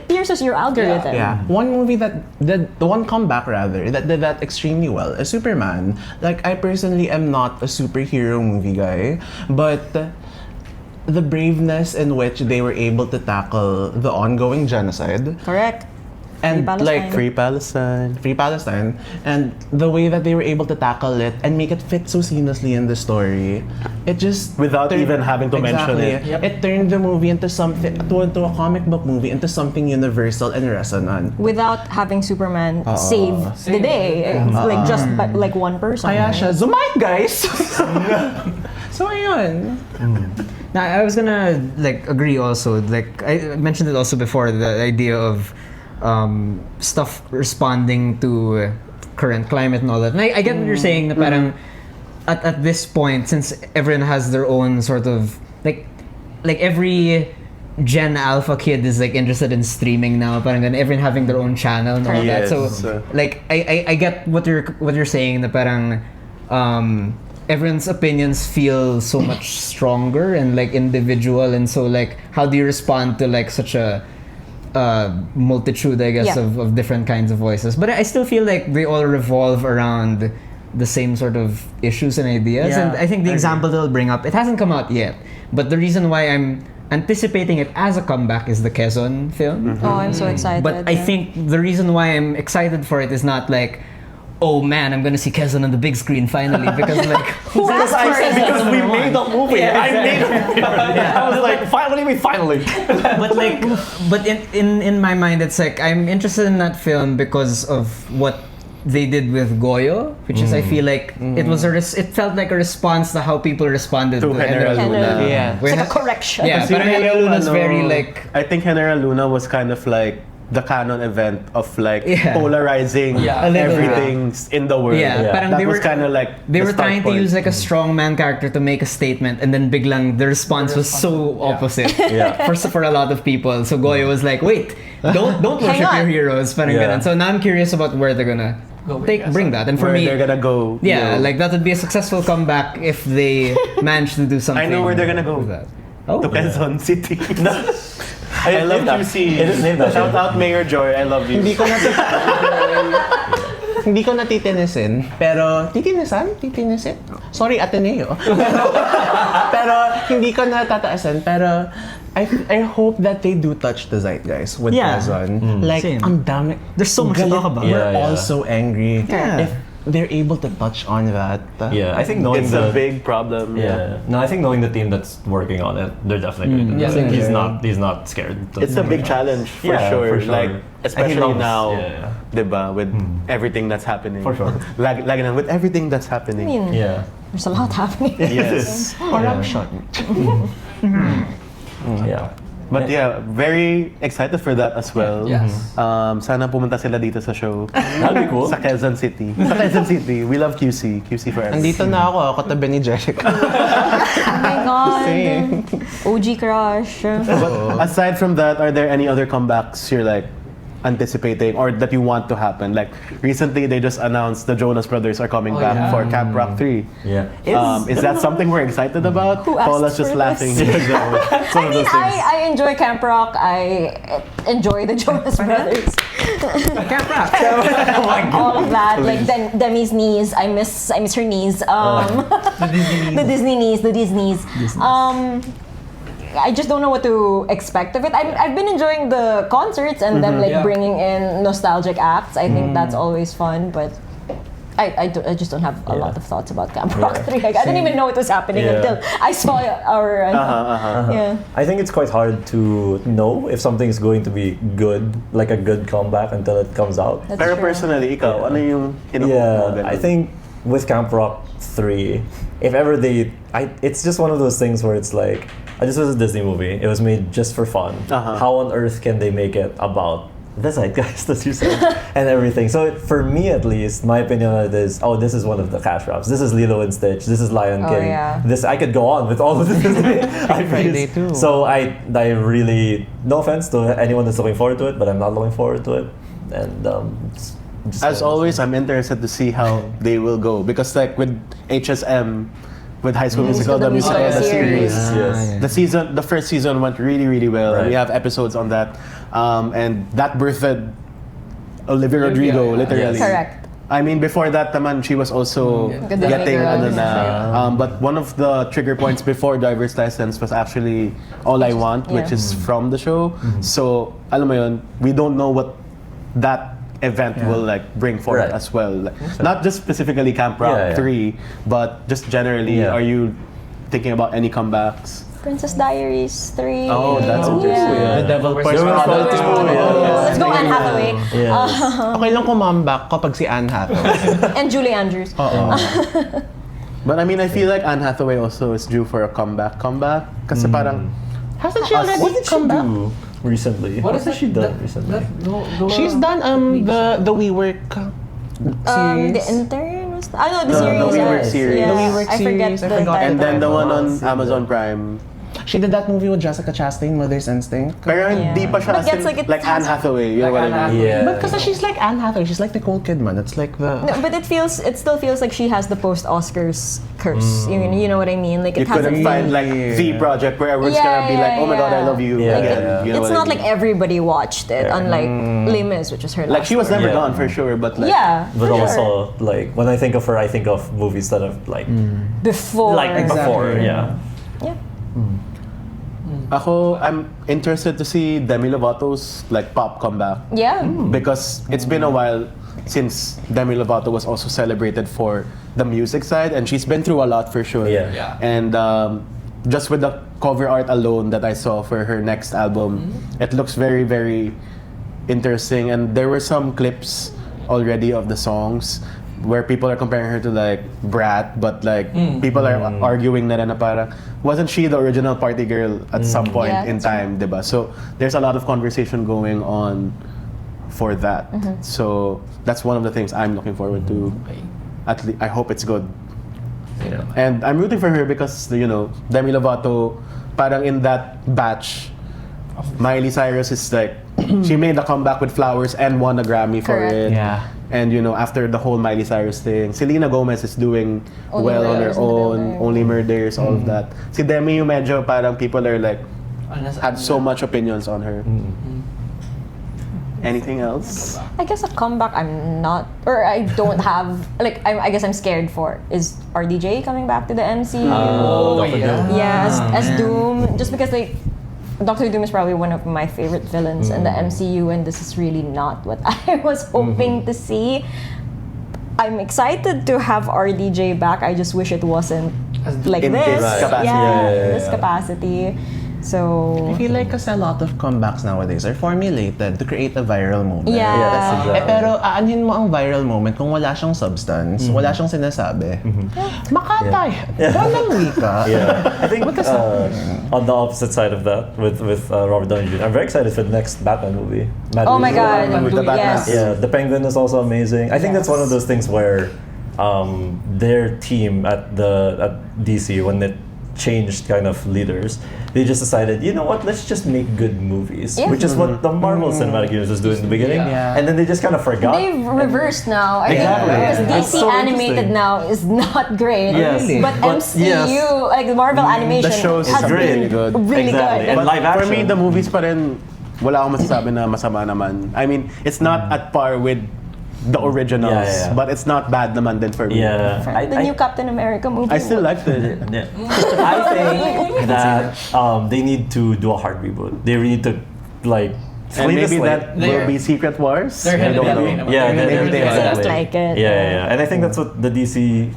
pierces your algorithm. Yeah. One movie the one comeback rather, that did that extremely well is Superman. Like, I personally am not a superhero movie guy, but the braveness in which they were able to tackle the ongoing genocide Correct. and Free Palestine. Free Palestine. and the way that they were able to tackle it and make it fit so seamlessly in the story, it just Without even having to mention it. Yep. It turned the movie into something, to a comic book movie, into something universal and resonant. Without having Superman save the day, like just by, like one person. Kaya right? siya, zoom out, guys! So ayun. Now, I was gonna like agree also. Like I mentioned it also before, the idea of stuff responding to current climate and all that. And I get what you're saying. Na parang at this point, since everyone has their own sort of like every Gen Alpha kid is like interested in streaming now. Parang ganun, everyone having their own channel and all that. So like I get what you're saying. Na parang everyone's opinions feel so much stronger and like individual, and so like how do you respond to like such a multitude, I guess, of different kinds of voices? But I still feel like they all revolve around the same sort of issues and ideas. And I think the example that I'll bring up, it hasn't come out yet, but the reason why I'm anticipating it as a comeback is the Quezon film. Oh, I'm so excited. But I think the reason why I'm excited for it is not like, oh man, I'm gonna see Quezon on the big screen finally, because like who asked for it? Because we made the movie. Yeah, I made it. I was like, finally. but in my mind, it's like I'm interested in that film because of what they did with Goyo, which is I feel like it was it felt like a response to how people responded to General Luna. Yeah. It's like a correction. Yeah, Kasi but yung Luna's ano, very like I think General Luna was kind of like the canon event of like polarizing Yeah. everything in the world. parang That they was were kind of like they the were start trying to point. use like a strongman character to make a statement, and then biglang the response was so opposite for a lot of people. So Goyo was like, wait, don't worship on. your heroes, parang ganun. So now I'm curious about where they're gonna bring that. And for where me, they're gonna go. yeah, like that would be a successful comeback if they manage to do something. I know where they're gonna go. with that. Oh, To Quezon City. I love QC. It is named that. Shout out Mayor Joy. I love you. Hindi ko hindi ko natitinisin, pero titinisin? Sorry, Ateneo. Pero hindi ko natataasan, pero I hope that they do touch the zeitgeist with Quezon. Like, Same. ang dami. There's so much to talk about. We're Yeah, all yeah. so angry. Yeah. If they're able to touch on that. Yeah, I think knowing It's a big problem. Yeah. No, I think knowing the team that's working on it, they're definitely good. Yeah, He's not scared. It's a big challenge for Yeah, sure. for sure. Like, especially And he loves- now, yeah. diba, with everything that's happening. For sure. Lagi na, with everything that's happening. I mean, Yeah. there's a lot happening. Yes. Corruption. Yeah. But yeah, very excited for that as well. Yes. Sana pumunta sila dito sa show. That'd be cool. Sa Quezon City. Sa Quezon City. We love QC. QC forever. Andito na ako, katabi ni Jerica. Oh my God. OG crush. But aside from that, are there any other comebacks you're like, anticipating or that you want to happen? Like recently, they just announced the Jonas Brothers are coming back yeah. for Camp Rock 3. Yeah. Is that something we're excited about? Who asked Paula's just for laughing. this? It's one I of mean, those things. I enjoy Camp Rock. I enjoy the Jonas Brothers. Camp Rock. All of that, like Demi's knees. I miss her knees. The Disney knees. I just don't know what to expect of it. I've been enjoying the concerts and them like bringing in nostalgic acts. I think that's always fun, but I just don't have a lot of thoughts about Camp Rock 3. Like, I didn't even know it was happening until I saw our. Yeah. I think it's quite hard to know if something is going to be good, like a good comeback, until it comes out. That's Pero true. personally, ikaw, ano yung Yeah, I think with Camp Rock 3, if ever it's just one of those things where it's like, this was a Disney movie. It was made just for fun. How on earth can they make it about the zeitgeist, as you said, and everything? So for me, at least, my opinion on it is, this is one of the cash grabs. This is Lilo and Stitch. This is Lion King. Yeah. This I could go on with all of this. Friday too. So I really, no offense to anyone that's looking forward to it, but I'm not looking forward to it. And just As always, I'm interested to see how they will go because like with HSM, with High School Musical, the musical, the series. Yes. The first season went really, really well. Right. We have episodes on that, and that birthed Olivia Rodrigo, literally. Yes. Correct. I mean, before that, naman, she was also Good getting girl. ano na. But one of the trigger points before Driver's License was actually All I Want, which is from the show. So, alam mo yun, we don't know what that event will like bring forth Right. as well. Like, not just specifically Camp Rock 3, but just generally, are you thinking about any comebacks? Princess Diaries 3. Oh, that's interesting. The Devil Wears Devil Wears Prada Prada too. too, Yeah. Let's go Anne Hathaway. Okay lang kumambak kapag si Anne Hathaway. And Julie Andrews. But I mean, I feel like Anne Hathaway also is due for a comeback. Kasi parang, Hasn't she already What did she come back? do recently? What has she done recently? She's done the WeWork series. The intern was no, the No, series. the WeWork yes. series. Yeah. The WeWork I forget series, I the forgot. title. and then the one on Amazon Prime. She did that movie with Jessica Chastain, Mother's Instinct. Pero hindi pa siya But gets as in, like it like Anne has- Hathaway, you know what I mean? Yeah. But because she's like Anne Hathaway, she's like Nicole Kidman. It's like the... No, but it still feels like she has the post-Oscars curse. You know what I mean? Like You it hasn't couldn't been. find like the project where everyone's gonna be like, oh my god, I love you. Yeah. again. Yeah. You know It's what I not mean? like everybody watched it, unlike Les Mis, which is her last Like she was one. never Yeah. gone for sure, but like Yeah, But for also, like, when I think of her, I think of movies that have, like, before. before, yeah. Yeah. Ako, I'm interested to see Demi Lovato's like pop comeback Yeah. because it's been a while since Demi Lovato was also celebrated for the music side, and she's been through a lot for sure. Yeah. And just with the cover art alone that I saw for her next album, it looks very, very interesting. And there were some clips already of the songs where people are comparing her to like Brat, but like people are arguing na parang wasn't she the original party girl at some point Yeah, in that's time, diba? So there's a lot of conversation going on for that. So that's one of the things I'm looking forward to. At least I hope it's good. Yeah. And I'm rooting for her because Demi Lovato, parang in that batch, Miley Cyrus is like she made a comeback with Flowers and won a Grammy for Correct. it. Yeah. And after the whole Miley Cyrus thing, Selena Gomez is doing Only well on her Murders in the own. Building. Only Murders, all of that. Si Demi yung medyo parang people are like had so much opinions on her. Anything else? I guess a comeback I'm not, or I don't have, like, I guess I'm scared for is RDJ coming back to the MCU. Dr. Doom. Yeah, as Doom, just because like Doctor Doom is probably one of my favorite villains in the MCU, and this is really not what I was hoping to see. I'm excited to have RDJ back. I just wish it wasn't like In this. this capacity. Yeah, Yeah. this capacity. So I feel like kasi a lot of comebacks nowadays are formulated to create a viral moment. Yeah. Yeah, that's exactly. Pero aanhin mo ang viral moment kung wala siyang substance, wala siyang sinasabi. Makatay! Walang wika. Yeah, I think on the opposite side of that, with Robert Downey Jr., I'm very excited for the next Batman movie. Matt oh my Reeves. god, With the Batman. yes. Yeah, the Penguin is also amazing. I think that's one of those things where their team at DC, when it changed kind of leaders, they just decided, you know what, let's just make good movies, which is what the Marvel Cinematic Universe was doing in the beginning, and then they just kind of forgot. They've reversed now. I Exactly. think because It's DC so animated interesting. now is not great. Yes. Really? But But MCU, like the Marvel animation, The shows has are been really good. Really Exactly. good. And But live for action. me, the movies pa rin, wala akong masasabi na masama naman. I mean, it's not at par with the originals, Yeah. but it's not bad naman din for me. Yeah. The new Captain America movie. I still liked it. Yeah. I think that they need to do a hard reboot. They really need to like. And clean the maybe slate. that will be Secret Wars. They're I headed don't that know. way naman. Yeah, Maybe they exactly. are. Just like it. Yeah. And I think that's what the DC,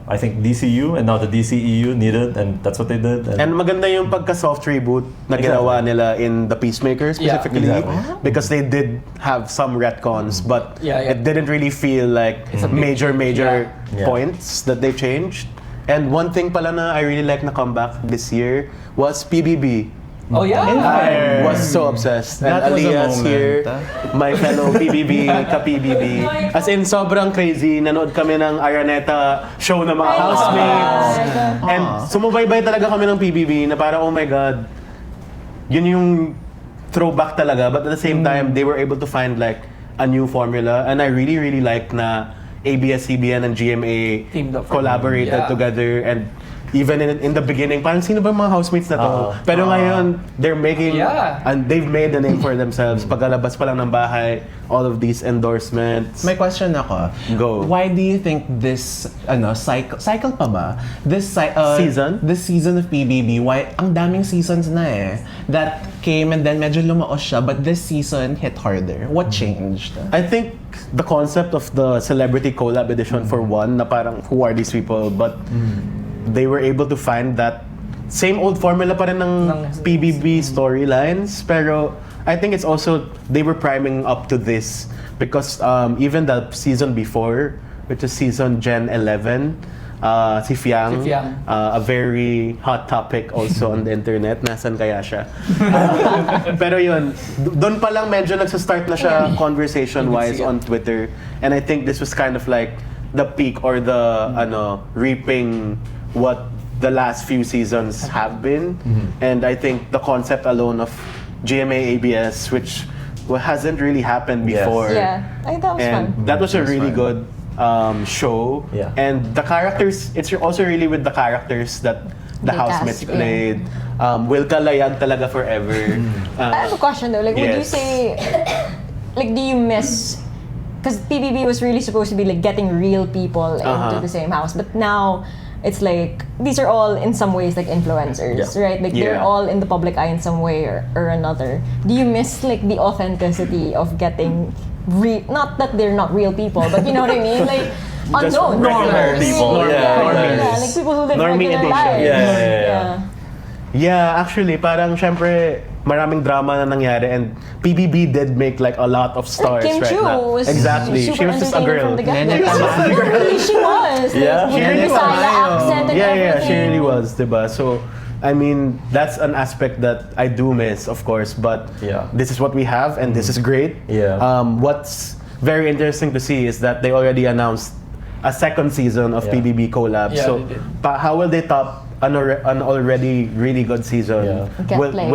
I think DCU and now the DCEU needed, and that's what they did. And maganda yung pagka-soft reboot na ginawa nila in The Peacemaker specifically, Exactly. because they did have some retcons, but Yeah. it didn't really feel like major Yeah. points that they changed. And one thing pala na I really like na comeback this year was PBB. Oh yeah. I was so obsessed. And That was a Alias moment. here, my fellow PBB, ka-PBB. As in, sobrang crazy. Nanood kami ng Araneta show ng mga housemates. And sumubaybay talaga kami ng PBB na parang, oh my God, yun yung throwback talaga. But at the same time, they were able to find like a new formula. And I really, really like na ABS-CBN and GMA Teamed up. collaborated Yeah. together, and even in the beginning, parang sino ba mga housemates na to? Pero ngayon, they're making, and they've made a name for themselves. Pagkalabas pa lang ng bahay, all of these endorsements. May question ako. Go. Why do you think this cycle pa ba? Season? This season of PBB, why ang daming seasons na that came and then medyo lumaos siya, but this season hit harder. What changed? I think the concept of the celebrity collab edition for one, na parang who are these people, but they were able to find that same old formula pa rin ng PBB storylines, pero I think it's also they were priming up to this because even the season before, which is season Gen 11, si Fiang, a very hot topic also on the internet. Nasaan kaya siya? Pero yun, doon pa lang medyo nagsa-start na siya conversation-wise on Twitter. And I think this was kind of like the peak or the reaping what the last few seasons have been. And I think the concept alone of GMA ABS, which hasn't really happened before. Yeah, I think that was And fun. that was a really good show. Yeah. And the characters, it's also really with the characters that the They housemates cast, yeah. played. Wilka Layag talaga forever. I have a question though. Like, would you Yes. say, like, do you miss? Because PBB was really supposed to be like getting real people into the same house, but now it's like these are all in some ways like influencers, right? Like they're Yeah. all in the public eye in some way or another. Do you miss like the authenticity of getting not that they're not real people, but you know what I mean? Like Just unknown regular people, like people who live Normie regular edition. lives. Yeah. Yeah, actually, parang syempre, maraming drama na nangyari, and PBB did make like a lot of stars Kim right Chiu now. was Exactly. She super was just a entertaining girl. from the get-go. Nene Tamayo. Really, she was. Yeah. Like, with her Nene Bisaya Tamayo. accent and Yeah, everything. she really was, diba? So, I mean, that's an aspect that I do miss, of course, but this is what we have, and this is great. Yeah. What's very interesting to see is that they already announced a second season of PBB collab. Yeah, So, they did. how will they top an already really good season? Yeah. Get, Will like,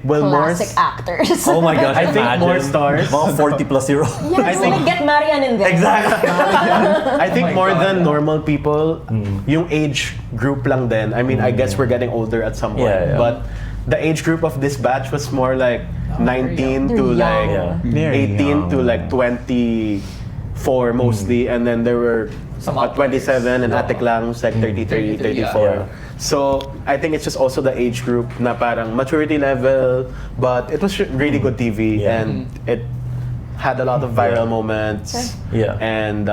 more? classic actors. Oh my gosh, I think imagine more stars. Mga 40 plus year old. Yeah, so like get Marian in there. Exactly. I think my more God. than normal people, yung age group lang din. I mean, I guess we're getting older at some point, Yeah, yeah. but the age group of this batch was more like 19 They're to young. like Yeah. 18 to like 24 mostly, and then there were Some 27 and Atik lang was like 33, 34. Yeah. So I think it's just also the age group na parang maturity level, but it was really good TV Yeah. and it had a lot of viral moments Yeah. and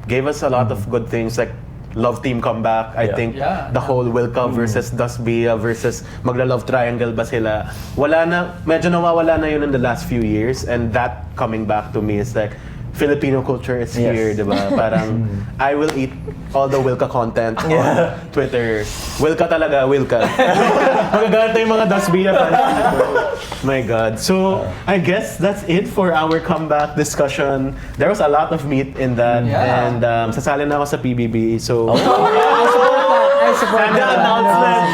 gave us a lot of good things like Love Team comeback. I Yeah. think Yeah. the whole Wilka versus Dusbia versus magla-love triangle ba sila. Wala na, medyo nawawala na yun in the last few years, and that coming back to me is like Filipino culture is Yes. here, diba? Parang I will eat all the Wilka content on Twitter. Wilka talaga, Wilka. Magagalit na yung mga Dusbia fans. My God. So, I guess that's it for our comeback discussion. There was a lot of meat in that. Yeah. And sasali na ako sa PBB. So, I support The announcement.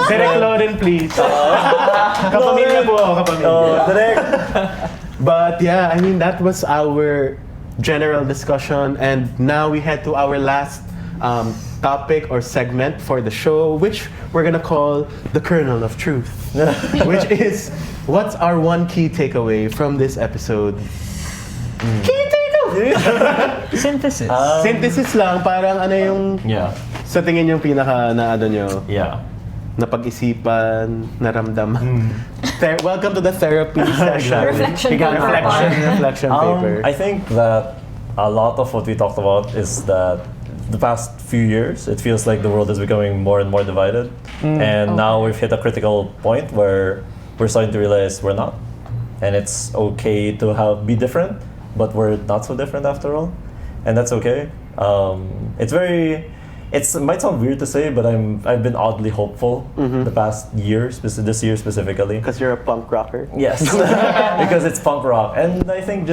Direct Lauren, please. Kapamilya po ako, kapamilya. Direct. But yeah, I mean, that was our general discussion, and now we head to our last topic or segment for the show, which we're gonna call the kernel of truth, which is what's our one key takeaway from this episode? Key takeaway! Synthesis. Synthesis lang, parang ano yung Yeah. sa tingin yung pinaka na ano nyo, Yeah. napag-isipan, naramdaman. Welcome to the therapy session. Reflection Reflection paper. I think that a lot of what we talked about is that the past few years, it feels like the world is becoming more and more divided. And now we've hit a critical point where we're starting to realize we're not. And it's okay to be different, but we're not so different after all. And that's okay. It might sound weird to say, but I've been oddly hopeful the past year, this year specifically. Because you're a punk rocker? Yes, because it's punk rock, and I think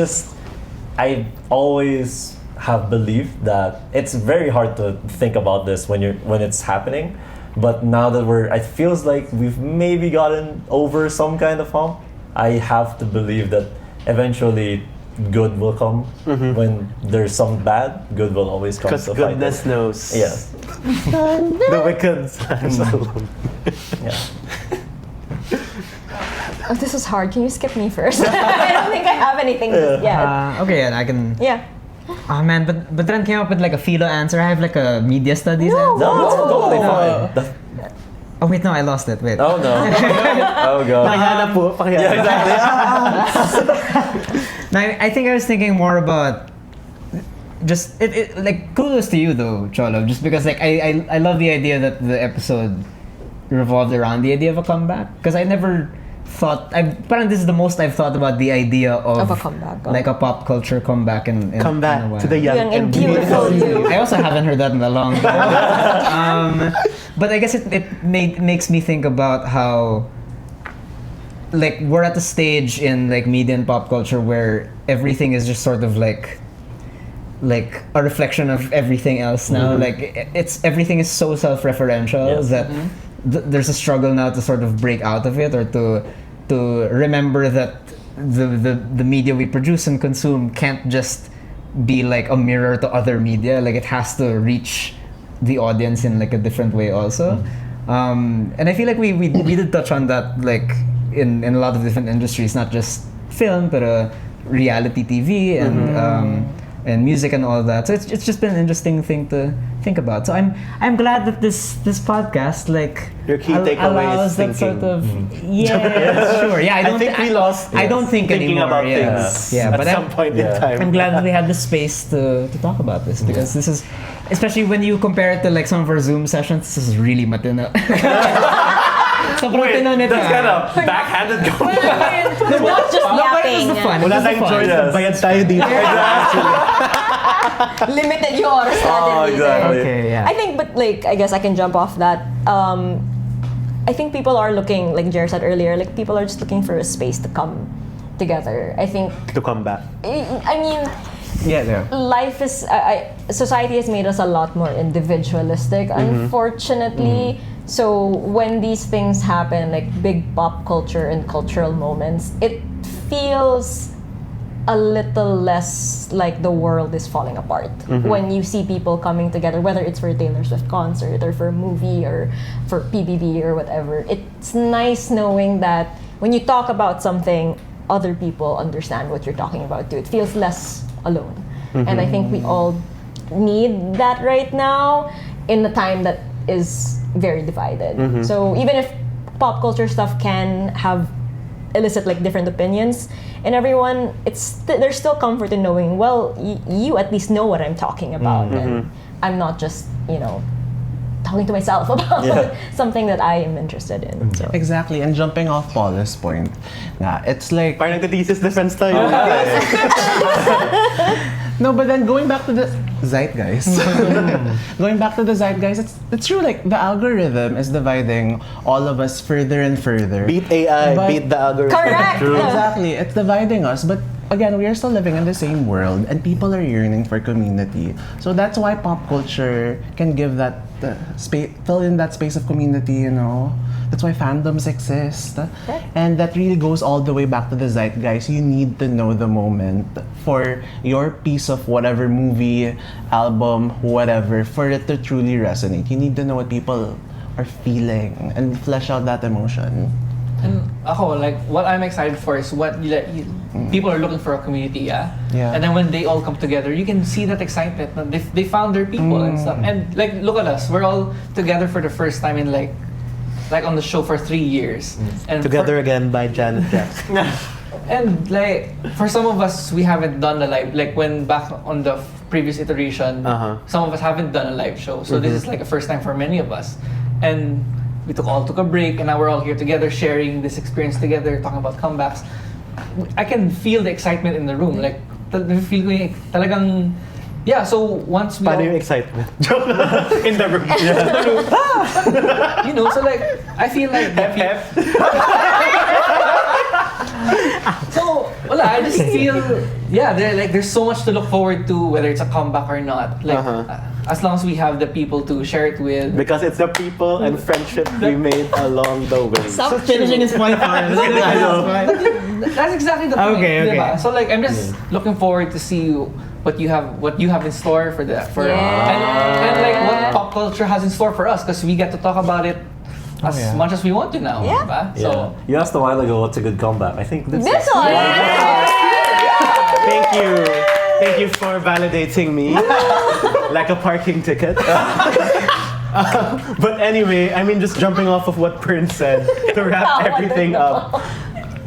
I always have believed that it's very hard to think about this when it's happening, but now that it feels like we've maybe gotten over some kind of hump. I have to believe that eventually good will come. When there's some bad, good will always come. Because goodness knows. Yes. The wicked. Yeah. Oh, this is hard. Can you skip me first? I don't think I have anything yet. Okay, and I can. Yeah. Oh man, but Dren came up with like a philo answer. I have like a media studies answer. No, it's totally fine. Oh wait, no, I lost it. Wait. Oh no. Oh god. Pakihanap po. Pakihanap. Yeah, exactly. No, I think I was thinking more about just it like kudos to you though, Cholo, just because like I love the idea that the episode revolved around the idea of a comeback, because I never thought parang this is the most I've thought about the idea of a comeback. like a pop culture comeback in Come in back a while. to the young and beautiful you. I also haven't heard that in a long time. But I guess it makes me think about how like we're at the stage in like media and pop culture where everything is just sort of like a reflection of everything else now. Like everything is so self-referential that there's a struggle now to sort of break out of it, or to remember that the media we produce and consume can't just be like a mirror to other media. Like it has to reach the audience in like a different way also. And I feel like we did touch on that like in a lot of different industries, not just film, but reality TV and music and all that. So it's just been an interesting thing to think about. So I'm glad that this podcast like your key takeaway allows is that thinking. sort of sure. Yeah, I think we lost. I don't think thinking anymore. about Things. Yeah, at but some point in time. I'm glad that we had the space to talk about this, because this is, especially when you compare it to like some of our Zoom sessions, this is really matino. Sobrang tino nito. That's kind of backhanded going. We're not just But it was yapping. the fun. Wala It was the tayong fun. choice. Bayad tayo dito. Limited yung oras natin dito. Exactly. Okay, yeah. I think, but like, I guess I can jump off that. I think people are looking, like Jer said earlier, like people are just looking for a space to come together. I think, To come back. I mean, Yeah. life is, society has made us a lot more individualistic, unfortunately. So when these things happen, like big pop culture and cultural moments, it feels a little less like the world is falling apart when you see people coming together, whether it's for a Taylor Swift concert or for a movie or for PBB or whatever. It's nice knowing that when you talk about something, other people understand what you're talking about too. It feels less alone. And I think we all need that right now in a time that is very divided. So even if pop culture stuff can elicit like different opinions in everyone, there's still comfort in knowing, well, you at least know what I'm talking about, and I'm not just talking to myself about something that I am interested in. So. Exactly, and jumping off Paula's point, it's like Parang nagte-thesis defense tayo. no, but then going back to the zeitgeist, it's true. Like the algorithm is dividing all of us further and further. Beat AI, But- beat the algorithm. Correct. True. Yeah. Exactly, it's dividing us. But again, we are still living in the same world and people are yearning for community. So that's why pop culture can give that space, fill in that space of community, you know. That's why fandoms exist. And that really goes all the way back to the zeitgeist. You need to know the moment for your piece of whatever movie, album, whatever, for it to truly resonate. You need to know what people are feeling and flesh out that emotion. And ako, like, what I'm excited for is what people are looking for a community, yeah? And then when they all come together, you can see that excitement. They found their people and stuff. And like, look at us. We're all together for the first time in like on the show for 3 years. And Together Again by Janet Jackson. And like, for some of us, we haven't done a live, like when back on the previous iteration, some of us haven't done a live show. So this is like a first time for many of us. And we took a break, and now we're all here together, sharing this experience together, talking about comebacks. I can feel the excitement in the room. Like, feel ko yung talagang, yeah, so once we Paano all, yung excitement? Joke in the room. you know, so like, I feel like so, wala, I just feel, yeah, there's so much to look forward to, whether it's a comeback or not. Like, as long as we have the people to share it with. Because it's the people and friendship we made along the way. Stop finishing his point for us. I know. That's exactly the point. Okay. Diba? So like, I'm just looking forward to see what you have in store for that. And like what pop culture has in store for us, because we get to talk about it as much as we want to now. Yeah. Diba? So You asked a while ago what's a good comeback. I think this one! Thank you. Thank you for validating me like a parking ticket. But anyway, I mean, just jumping off of what Prince said to wrap everything up.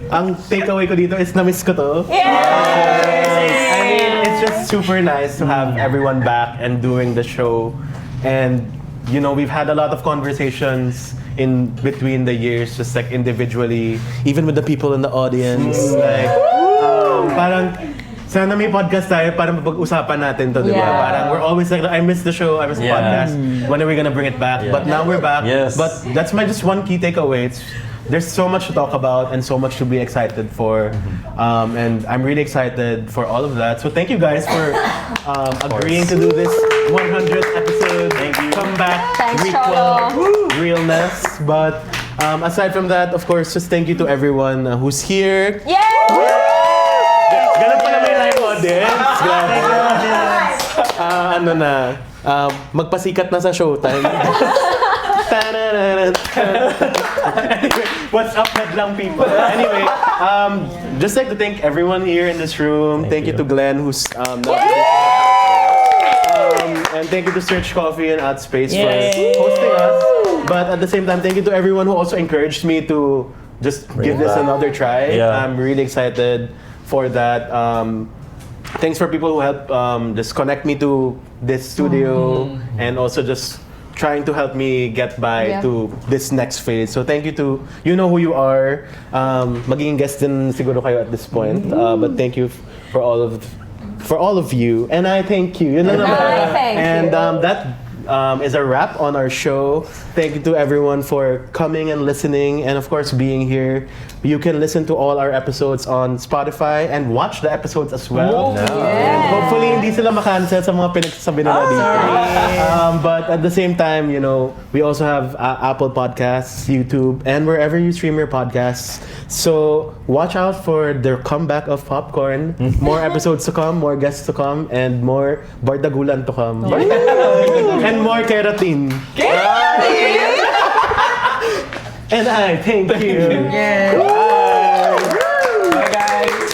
Ang takeaway ko dito is na-miss ko to. I mean, it's just super nice to have everyone back and doing the show. And, you know, we've had a lot of conversations in between the years, just like individually, even with the people in the audience. Like, parang, sana may podcast tayo para mapag-usapan natin to, di ba? Yeah. Parang we're always like, I miss the show, I miss the podcast. When are we gonna bring it back? But now we're back. Yes. But that's my just one key takeaway. There's so much to talk about and so much to be excited for. And I'm really excited for all of that. So thank you guys for agreeing to do this 100th episode. Thank you. Come back. Thanks, Requel, Cholo. realness. But aside from that, of course, just thank you to everyone who's here. Ganun pala may live audience. Ano na, magpasikat na sa showtime. Anyway, what's up, Madlang people? Anyway, just like to thank everyone here in this room. Thank you to Glenn, who's not here. And thank you to Search Coffee and Outspace for hosting us. But at the same time, thank you to everyone who also encouraged me to just give this another try. Yeah. I'm really excited for that. Thanks for people who helped just connect me to this studio and also just trying to help me get by to this next phase. So thank you to, you know who you are. Magiging guest din siguro kayo at this point. But thank you for all of you. And I thank you. Thank And you. that is a wrap on our show. Thank you to everyone for coming and listening, and of course being here. You can listen to all our episodes on Spotify and watch the episodes as well. And hopefully hindi sila makancel sa mga pinagsasabi nila dito. But at the same time, you know, we also have Apple Podcasts, YouTube, and wherever you stream your podcasts. So watch out for the comeback of Popcorn. More episodes to come, more guests to come, and more bardagulan to come. And more keratin. And I thank you. Bye guys.